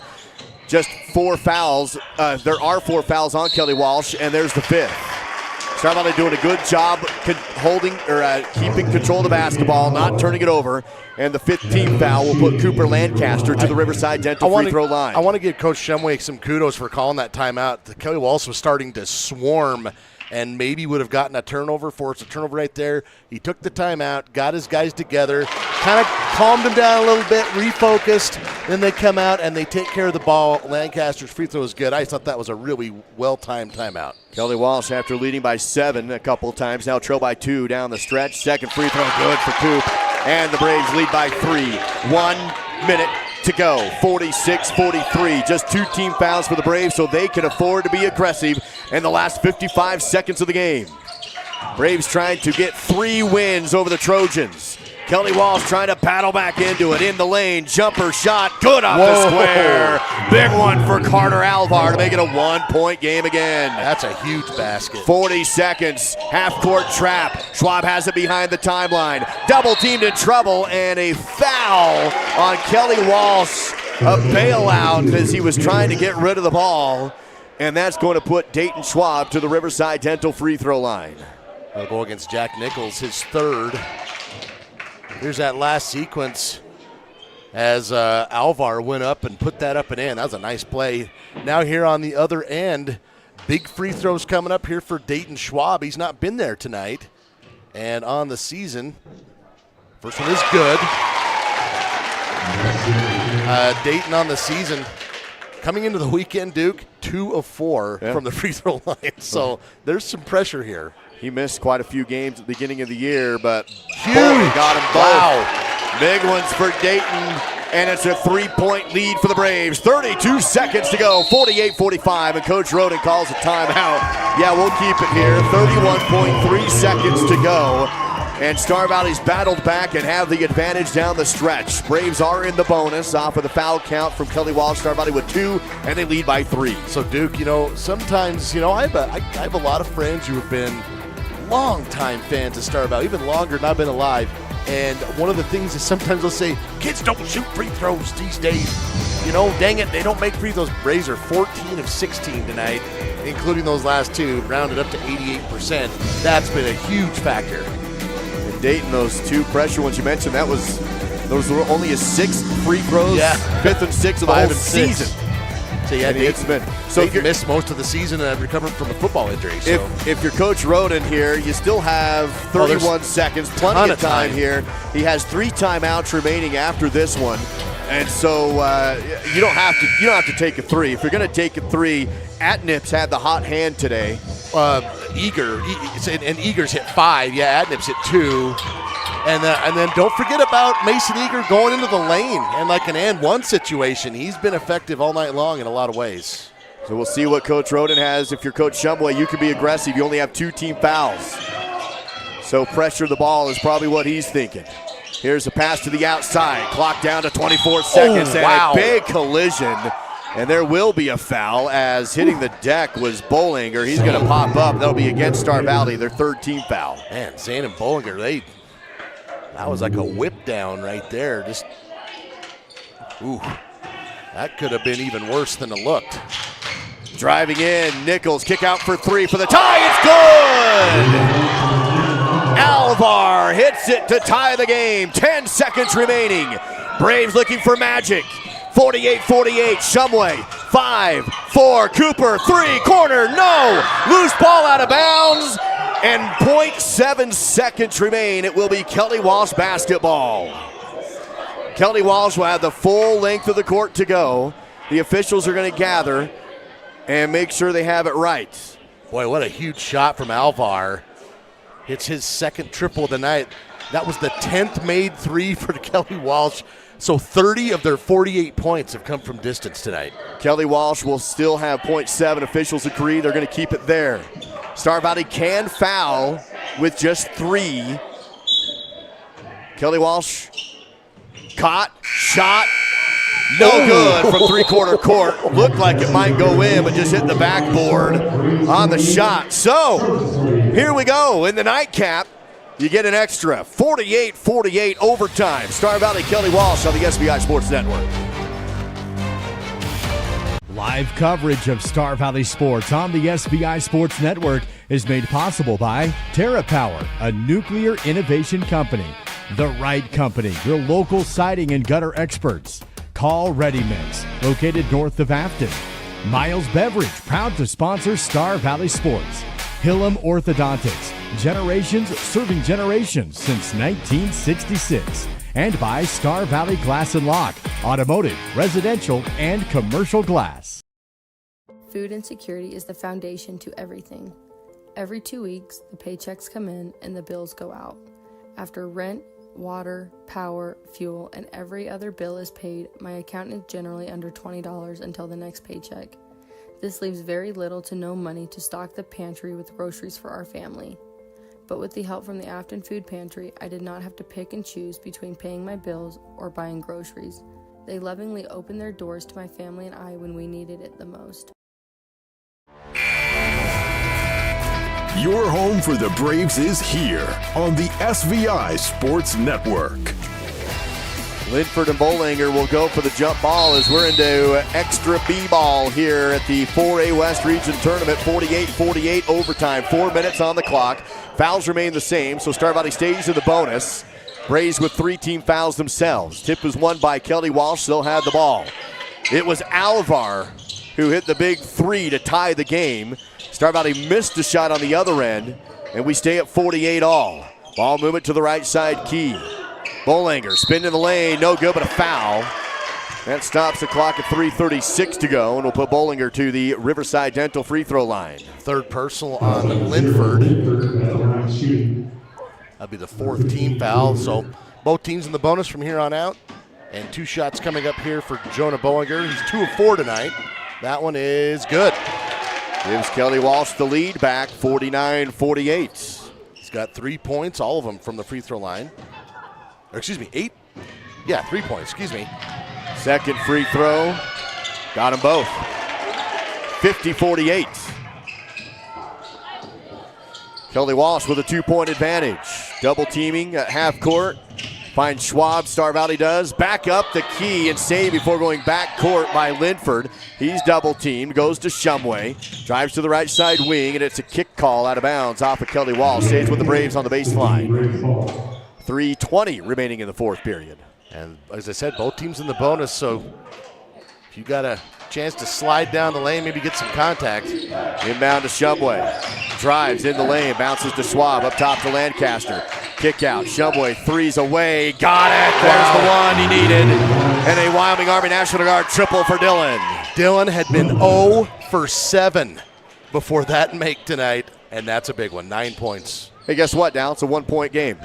Just 4 fouls. There are 4 fouls on Kelly Walsh, and there's the 5th. Star Valley doing a good job keeping control of the basketball, not turning it over. And the 15th foul will put Cooper Lancaster to the Riverside Dental free throw line. I want to give Coach Shumway some kudos for calling that timeout. Kelly Walsh was starting to swarm and maybe would have gotten a turnover, forced a turnover right there. He took the timeout, got his guys together, kind of calmed them down a little bit, refocused. Then they come out and they take care of the ball. Lancaster's free throw was good. I thought that was a really well-timed timeout. Kelly Walsh, after leading by 7 a couple of times, now trail by 2 down the stretch. Second free throw good for Coop. And the Braves lead by 3. 1 minute to go. 46-43. Just 2 team fouls for the Braves, so they can afford to be aggressive in the last 55 seconds of the game. Braves trying to get 3 wins over the Trojans. Kelly Walsh trying to paddle back into it. In the lane, jumper shot, good off the square. Big one for Carter Alvar to make it a 1-point game again. That's a huge basket. 40 seconds, half-court trap. Schwab has it behind the timeline. Double teamed in trouble, and a foul on Kelly Walsh. A bailout as he was trying to get rid of the ball. And that's going to put Dayton Schwab to the Riverside Dental free throw line. They'll go against Jack Nichols, his 3rd. Here's that last sequence as Alvar went up and put that up and in. That was a nice play. Now here on the other end, big free throws coming up here for Dayton Schwab. He's not been there tonight. And on the season, first one is good. Dayton on the season, coming into the weekend, Duke, 2 of 4 from the free throw line. So there's some pressure here. He missed quite a few games at the beginning of the year, but huge. Boy, got him both. Wow. Big ones for Dayton, and it's a 3-point lead for the Braves. 32 seconds to go, 48-45, and Coach Roden calls a timeout. Yeah, we'll keep it here. 31.3 seconds to go, and Star Valley's battled back and have the advantage down the stretch. Braves are in the bonus off of the foul count from Kelly Walsh. Star Valley with 2, and they lead by 3. So, Duke, sometimes, I have a lot of friends who have been long-time fans of Star Valley, even longer than I've been alive. And one of the things is sometimes they'll say, kids don't shoot free throws these days. Dang it, they don't make free throws. Braves are 14 of 16 tonight, including those last 2, rounded up to 88%. That's been a huge factor. And Dayton, those 2 pressure ones you mentioned, those were only his 6th free throws, 5th and 6th of the whole season. So yeah, Dayton missed most of the season and recovered from a football injury. So. If you're Coach Roden here, you still have 31 seconds, plenty of time here. He has 3 timeouts remaining after this one, and so you don't have to take a 3. If you're going to take a 3, Atnips had the hot hand today. Eager's hit 5. Yeah, Atnips hit 2. And then don't forget about Mason Eager going into the lane and like an and one situation. He's been effective all night long in a lot of ways. So we'll see what Coach Roden has. If you're Coach Shumway, you can be aggressive. You only have 2 team fouls. So pressure the ball is probably what he's thinking. Here's a pass to the outside. Clock down to 24 seconds. And a big collision. And there will be a foul as hitting the deck was Bollinger. He's going to pop up. That'll be against Star Valley, their 3rd team foul. Man, Zane and Bollinger, that was like a whip down right there. That could have been even worse than it looked. Driving in, Nichols, kick out for 3 for the tie. It's good! Alvar hits it to tie the game. 10 seconds remaining. Braves looking for magic. 48-48, Shumway, 5-4, Cooper, 3, corner, no! Loose ball out of bounds, and 0.7 seconds remain. It will be Kelly Walsh basketball. Kelly Walsh will have the full length of the court to go. The officials are going to gather and make sure they have it right. Boy, what a huge shot from Alvar. It's his 2nd triple of the night. That was the 10th made 3 for Kelly Walsh. So 30 of their 48 points have come from distance tonight. Kelly Walsh will still have 0.7. Officials agree they're going to keep it there. Star Valley can foul with just 3. Kelly Walsh caught, shot, no good from 3-quarter court. Looked like it might go in, but just hit the backboard on the shot. So here we go in the nightcap. You get an extra 48-48 overtime. Star Valley, Kelly Walsh on the SVI Sports Network. Live coverage of Star Valley Sports on the SVI Sports Network is made possible by TerraPower, a nuclear innovation company. The Right Company, your local siding and gutter experts. Call Ready Mix, located north of Afton. Miles Beverage, proud to sponsor Star Valley Sports. Hillam Orthodontics, generations serving generations since 1966. And by Star Valley Glass and Lock, automotive, residential, and commercial glass. Food insecurity is the foundation to everything. Every 2 weeks, the paychecks come in and the bills go out. After rent, water, power, fuel, and every other bill is paid, my account is generally under $20 until the next paycheck. This leaves very little to no money to stock the pantry with groceries for our family. But with the help from the Afton Food Pantry, I did not have to pick and choose between paying my bills or buying groceries. They lovingly opened their doors to my family and I when we needed it the most. Your home for the Braves is here on the SVI Sports Network. Linford and Bollinger will go for the jump ball as we're into extra B-ball here at the 4A West Region Tournament. 48-48 overtime, 4 minutes on the clock. Fouls remain the same, so Star Valley stays in the bonus. Braves with 3 team fouls themselves. Tip was won by Kelly Walsh, still had the ball. It was Alvar who hit the big 3 to tie the game. Star Valley missed a shot on the other end, and we stay at 48 all. Ball movement to the right side, Key. Bollinger, spin in the lane, no good, but a foul. That stops the clock at 3:36 to go, and we'll put Bollinger to the Riverside Dental free throw line. Third personal on Linford. That'll be the fourth team foul. So both teams in the bonus from here on out. And 2 shots coming up here for Jonah Bollinger. He's 2 of 4 tonight. That one is good. Gives Kelly Walsh the lead back, 49-48. He's got 3 points, all of them from the free throw line. Or excuse me, 8? Yeah, 3 points, excuse me. Second free throw. Got them both. 50-48. Kelly Walsh with a 2-point advantage. Double teaming at half court. Finds Schwab, Star Valley does. Back up the key and save before going back court by Linford. He's double teamed, goes to Shumway. Drives to the right side wing, and it's a kick call out of bounds off of Kelly Walsh. Stays with the Braves on the baseline. 3:20 remaining in the fourth period. And as I said, both teams in the bonus, so if you got a chance to slide down the lane, maybe get some contact. Inbound to Shumway. Drives in the lane, bounces to Schwab, up top to Lancaster. Kick out, Shumway threes away, got it. There's the one he needed. And a Wyoming Army National Guard triple for Dylan. Dylan had been 0 for 7 before that make tonight, and that's a big one, 9 points. Hey, guess what, Dal? It's a 1-point game.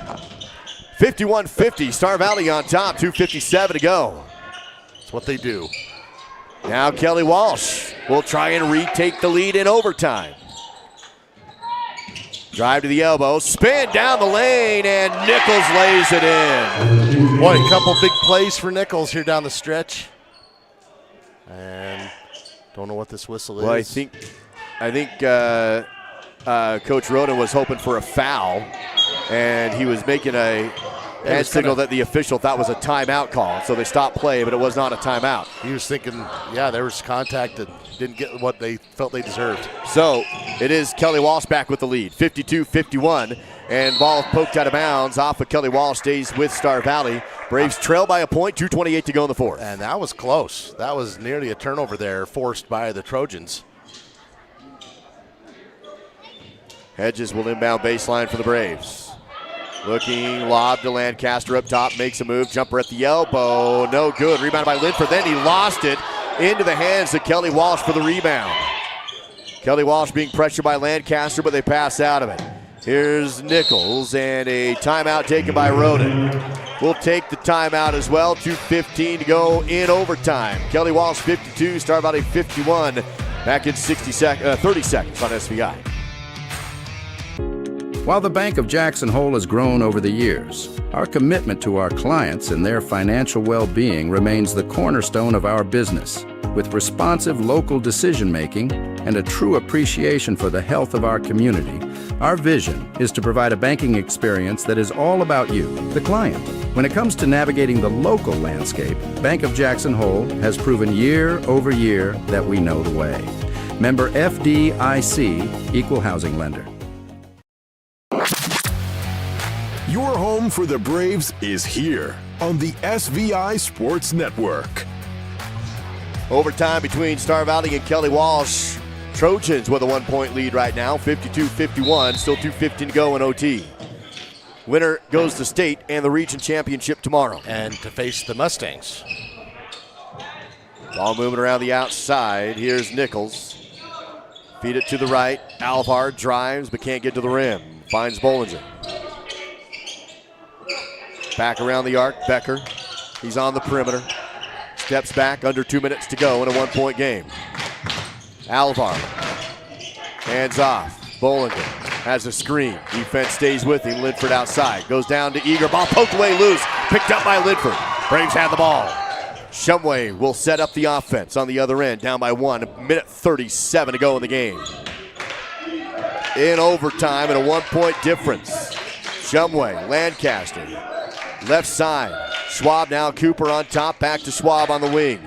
51-50, Star Valley on top, 2:57 to go. That's what they do. Now Kelly Walsh will try and retake the lead in overtime. Drive to the elbow, spin down the lane, and Nichols lays it in. Boy, a couple big plays for Nichols here down the stretch. And don't know what this whistle is. Well, I think Coach Roden was hoping for a foul, and he was making a hand signal that the official thought was a timeout call, so they stopped play, but it was not a timeout. He was thinking, yeah, there was contact that didn't get what they felt they deserved. So it is Kelly Walsh back with the lead, 52-51, and ball poked out of bounds off of Kelly Walsh, stays with Star Valley. Braves trail by a point, 2:28 to go in the fourth. And that was close. That was nearly a turnover there forced by the Trojans. Hedges will inbound baseline for the Braves. Looking, lob to Lancaster up top, makes a move, jumper at the elbow, no good. Rebounded by Linford, then he lost it into the hands of Kelly Walsh for the rebound. Kelly Walsh being pressured by Lancaster, but they pass out of it. Here's Nichols, and a timeout taken by Roden. We'll take the timeout as well, 2:15 to go in overtime. Kelly Walsh 52, Star Valley 51, back in 30 seconds on SVI. While the Bank of Jackson Hole has grown over the years, our commitment to our clients and their financial well-being remains the cornerstone of our business. With responsive local decision-making and a true appreciation for the health of our community, our vision is to provide a banking experience that is all about you, the client. When it comes to navigating the local landscape, Bank of Jackson Hole has proven year over year that we know the way. Member FDIC, Equal Housing Lender. Your home for the Braves is here on the SVI Sports Network. Overtime between Star Valley and Kelly Walsh. Trojans with a 1-point lead right now, 52-51, still 2:15 to go in OT. Winner goes to state and the region championship tomorrow. And to face the Mustangs. Ball moving around the outside. Here's Nichols. Feed it to the right. Alvar drives but can't get to the rim. Finds Bollinger. Back around the arc, Becker. He's on the perimeter. Steps back, under 2 minutes to go in a 1-point game. Alvar. Hands off. Bollinger has a screen. Defense stays with him. Linford outside. Goes down to Eager. Ball poked away loose. Picked up by Linford. Braves have the ball. Shumway will set up the offense on the other end. Down by 1. 1:37 to go in the game. In overtime and a 1-point difference. Shumway, Lancaster. Left side. Schwab now, Cooper on top, back to Schwab on the wing.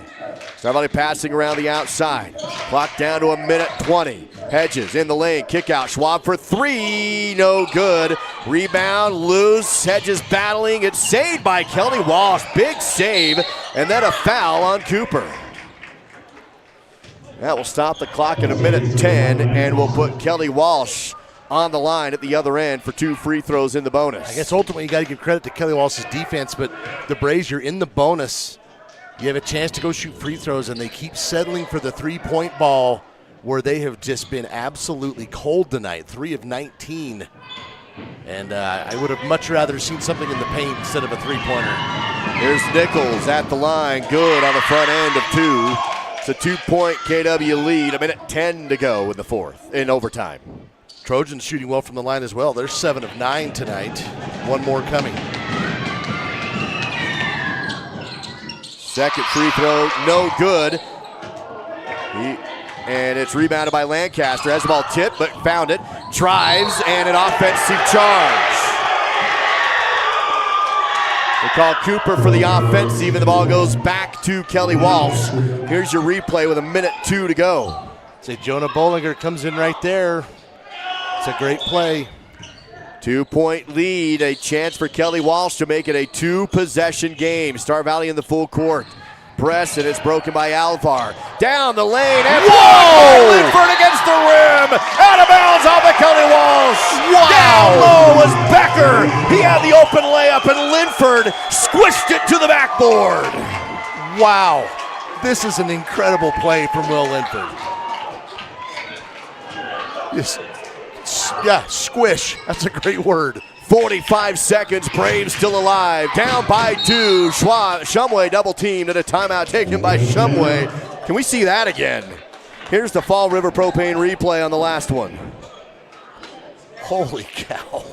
Star Valley passing around the outside. Clock down to 1:20. Hedges in the lane, kick out. Schwab for 3, no good. Rebound, loose. Hedges battling. It's saved by Kelly Walsh. Big save, and then a foul on Cooper. That will stop the clock at 1:10, and we'll put Kelly Walsh on the line at the other end for 2 free throws in the bonus. I guess ultimately you got to give credit to Kelly Walsh's defense, but the Braves, you're in the bonus. You have a chance to go shoot free throws, and they keep settling for the three-point ball where they have just been absolutely cold tonight, 3 of 19. And I would have much rather seen something in the paint instead of a three-pointer. Here's Nichols at the line, good on the front end of 2. It's a 2-point KW lead, 1:10 to go in the fourth, in overtime. Trojans shooting well from the line as well. They're 7 of 9 tonight. One more coming. Second free throw, no good. And it's rebounded by Lancaster. Has the ball tipped, but found it. Drives, and an offensive charge. They call Cooper for the offensive, and the ball goes back to Kelly Walsh. Here's your replay with 1:02 to go. Say Jonah Bollinger comes in right there. It's a great play. 2-point lead, a chance for Kelly Walsh to make it a 2-possession game. Star Valley in the full court. Press, and it's broken by Alvar. Down the lane, and whoa! Linford against the rim! Out of bounds off of Kelly Walsh! Wow! Down low was Becker! He had the open layup, and Linford squished it to the backboard! Wow! This is an incredible play from Will Linford. Yeah, squish. That's a great word. 45 seconds, Braves still alive. Down by 2. Shumway double teamed and a timeout taken by Shumway. Can we see that again? Here's the Fall River Propane replay on the last one. Holy cow.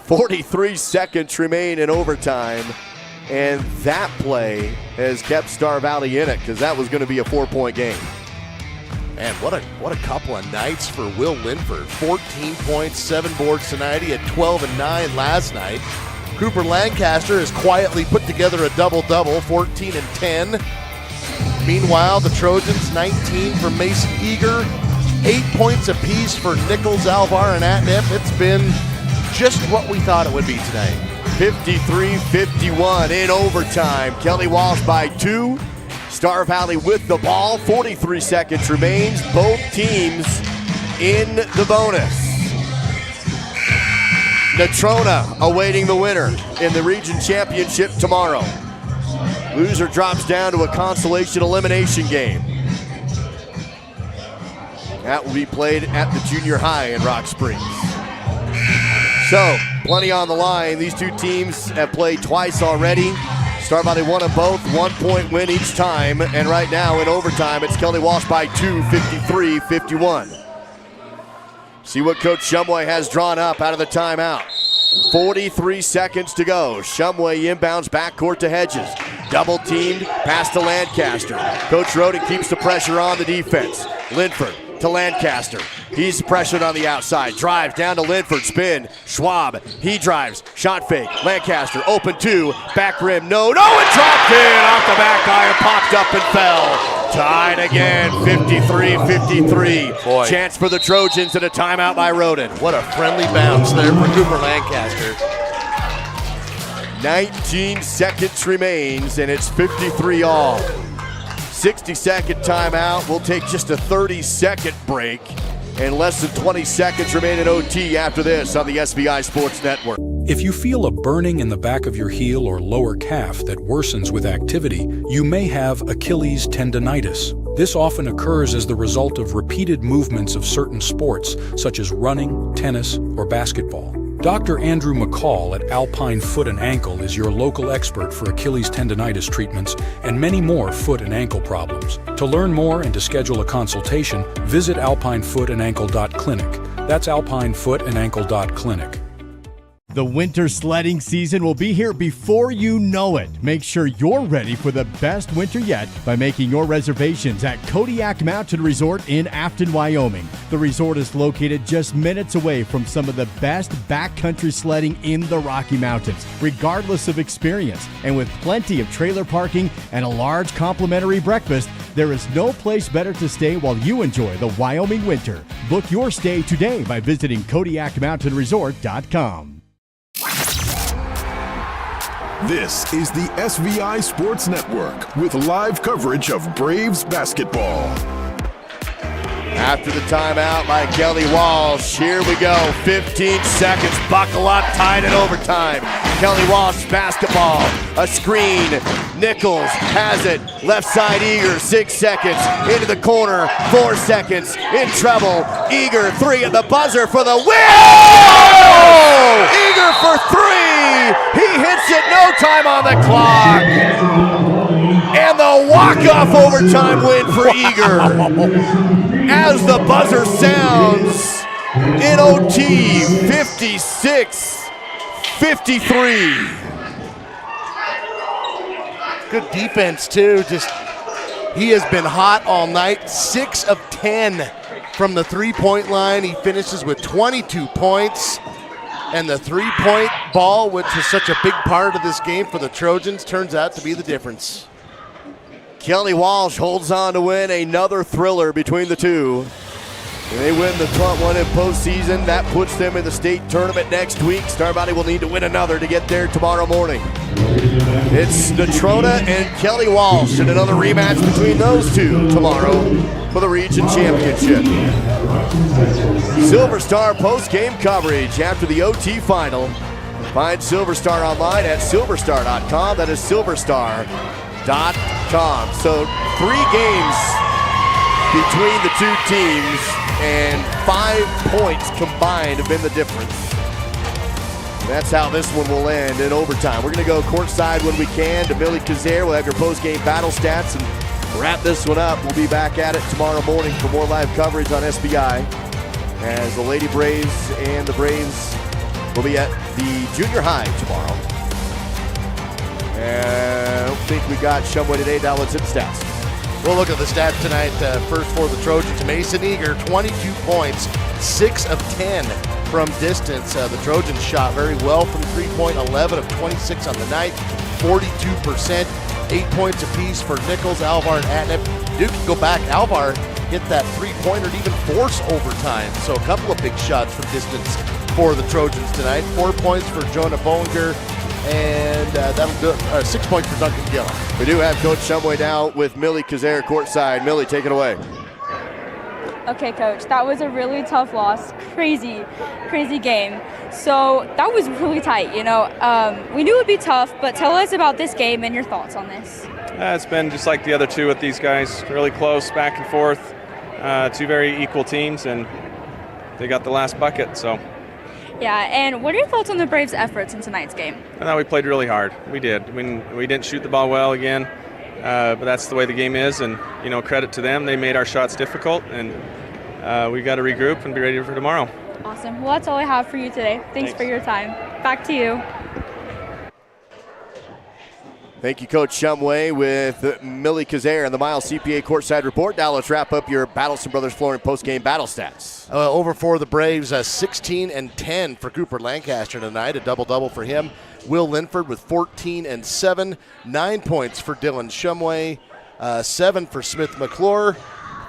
43 seconds remain in overtime. And that play has kept Star Valley in it because that was going to be a 4-point game. Man, what a couple of nights for Will Linford. 14 points, 7 boards tonight. He had 12 and 9 last night. Cooper Lancaster has quietly put together a double-double, 14 and 10. Meanwhile, the Trojans, 19 for Mason Eager, 8 points apiece for Nichols, Alvar, and Atnip. It's been just what we thought it would be tonight. 53-51 in overtime. Kelly Walsh by 2. Star Valley with the ball. 43 seconds remains. Both teams in the bonus. Natrona awaiting the winner in the region championship tomorrow. Loser drops down to a consolation elimination game. That will be played at the junior high in Rock Springs. So, plenty on the line. These two teams have played twice already. Star Valley won them both, 1-point win each time. And right now in overtime, it's Kelly Walsh by 2, 53-51. See what Coach Shumway has drawn up out of the timeout. 43 seconds to go. Shumway inbounds backcourt to Hedges. Double teamed, pass to Lancaster. Coach Roden keeps the pressure on the defense. Linford to Lancaster. He's pressured on the outside. Drives down to Linford. Spin. Schwab. He drives. Shot fake. Lancaster open 2. Back rim. No. And dropped in off the back iron. Popped up and fell. Tied again. 53-53. Boy. Chance for the Trojans and a timeout by Roden. What a friendly bounce there for Cooper Lancaster. 19 seconds remains, and it's 53 all. 60-second timeout. We'll take just a 30-second break, and less than 20 seconds remain in OT after this on the SVI Sports Network. If you feel a burning in the back of your heel or lower calf that worsens with activity, you may have Achilles tendonitis. This often occurs as the result of repeated movements of certain sports, such as running, tennis, or basketball. Dr. Andrew McCall at Alpine Foot and Ankle is your local expert for Achilles tendonitis treatments and many more foot and ankle problems. To learn more and to schedule a consultation, visit alpinefootанdankle.clinic. That's alpinefootанdankle.clinic. The winter sledding season will be here before you know it. Make sure you're ready for the best winter yet by making your reservations at Kodiak Mountain Resort in Afton, Wyoming. The resort is located just minutes away from some of the best backcountry sledding in the Rocky Mountains, regardless of experience. And with plenty of trailer parking and a large complimentary breakfast, there is no place better to stay while you enjoy the Wyoming winter. Book your stay today by visiting KodiakMountainResort.com. This is the SVI Sports Network with live coverage of Braves basketball. After the timeout by Kelly Walsh, here we go, 15 seconds, buckle up, tied in overtime. Kelly Walsh, basketball, a screen, Nichols has it, left side Eager, 6 seconds, into the corner, 4 seconds, in trouble, Eager, 3 at the buzzer for the win! Eager for 3, he hits it, no time on the clock. And the walk-off overtime win for Eager. As the buzzer sounds in OT, 56-53. Good defense, too. He has been hot all night. 6 of 10 from the three-point line. He finishes with 22 points. And the three-point ball, which is such a big part of this game for the Trojans, turns out to be the difference. Kelly Walsh holds on to win another thriller between the two. They win the front one in postseason. That puts them in the state tournament next week. Star Valley will need to win another to get there tomorrow morning. It's Natrona and Kelly Walsh in another rematch between those two tomorrow for the region championship. Silver Star post-game coverage after the OT final. Find Silver Star online at silverstar.com. That is silverstar.com. So 3 games between the two teams, and 5 points combined have been the difference. And that's how this one will end in overtime. We're going to go courtside when we can to Millie Kazare. We'll have your post-game battle stats and wrap this one up. We'll be back at it tomorrow morning for more live coverage on SBI as the Lady Braves and the Braves will be at the junior high tomorrow. And I don't think we got Shumway today. Now let's hit the stats. We'll look at the stats tonight. First for the Trojans, Mason Eager, 22 points, 6 of 10 from distance. The Trojans shot very well from three-point, 11 of 26 on the night, 42%, 8 points apiece for Nichols, Alvar, and Atnip. You can go back. Alvar hit that three-pointer and even force overtime. So a couple of big shots from distance for the Trojans tonight. 4 points for Jonah Bollinger. And that'll do it. 6 points for Duncan Gillen. We do have Coach Shumway now with Millie Kazare courtside. Millie, take it away. Okay, Coach, that was a really tough loss. Crazy game. So that was really tight, you know. We knew it would be tough, but tell us about this game and your thoughts on this. It's been just like the other two with these guys. Really close, back and forth. 2 very equal teams, and they got the last bucket, so. Yeah, and what are your thoughts on the Braves' efforts in tonight's game? I thought we played really hard. We did. We didn't shoot the ball well again, but that's the way the game is. And credit to them. They made our shots difficult, and we got to regroup and be ready for tomorrow. Awesome. Well, that's all I have for you today. Thanks for your time. Back to you. Thank you, Coach Shumway, with Millie Kazare and the Miles CPA Courtside Report. Now let's wrap up your Battleston Brothers Flooring post-game battle stats. Over for the Braves, 16 and 10 for Cooper Lancaster tonight, a double-double for him. Will Linford with 14 and 7, 9 points for Dylan Shumway, 7 for Smith McClure,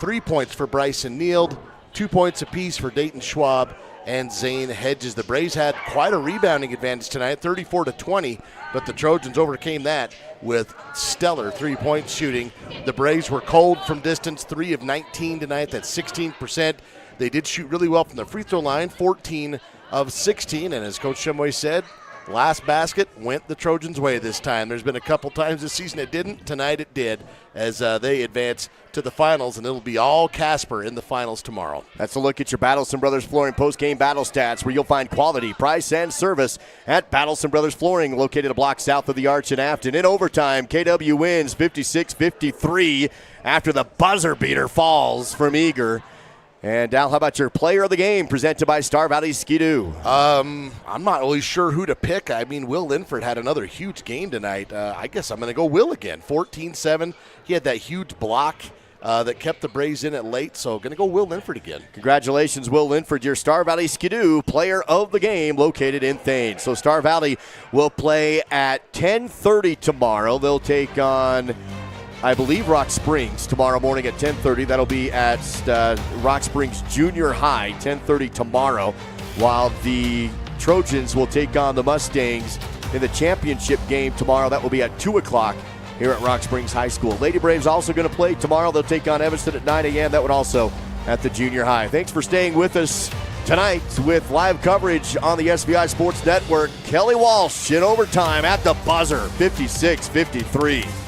3 points for Bryson Neild, 2 points apiece for Dayton Schwab and Zane Hedges. The Braves had quite a rebounding advantage tonight, 34-20, but the Trojans overcame that with stellar three-point shooting. The Braves were cold from distance, 3 of 19 tonight. That's 16%. They did shoot really well from the free throw line, 14 of 16, and as Coach Shumway said, last basket went the Trojans' way this time. There's been a couple times this season it didn't. Tonight it did as they advance to the finals, and it'll be all Casper in the finals tomorrow. That's a look at your Battleston Brothers Flooring post-game battle stats, where you'll find quality, price, and service at Battleston Brothers Flooring, located a block south of the Arch in Afton. In overtime, KW wins 56-53 after the buzzer beater falls from Eager. And Dal, how about your player of the game presented by Star Valley Ski-Doo? I'm not really sure who to pick. I mean, Will Linford had another huge game tonight. I guess I'm going to go Will again. 14-7. He had that huge block that kept the Braves in it late, so going to go Will Linford again. Congratulations, Will Linford, your Star Valley Ski-Doo player of the game, located in Thames. So Star Valley will play at 10:30 tomorrow. They'll take on, I believe, Rock Springs tomorrow morning at 10:30. That'll be at Rock Springs Junior High, 10:30 tomorrow, while the Trojans will take on the Mustangs in the championship game tomorrow. That will be at 2 o'clock here at Rock Springs High School. Lady Braves also going to play tomorrow. They'll take on Evanston at 9 a.m. That would also at the junior high. Thanks for staying with us tonight with live coverage on the SVI Sports Network. Kelly Walsh in overtime at the buzzer, 56-53.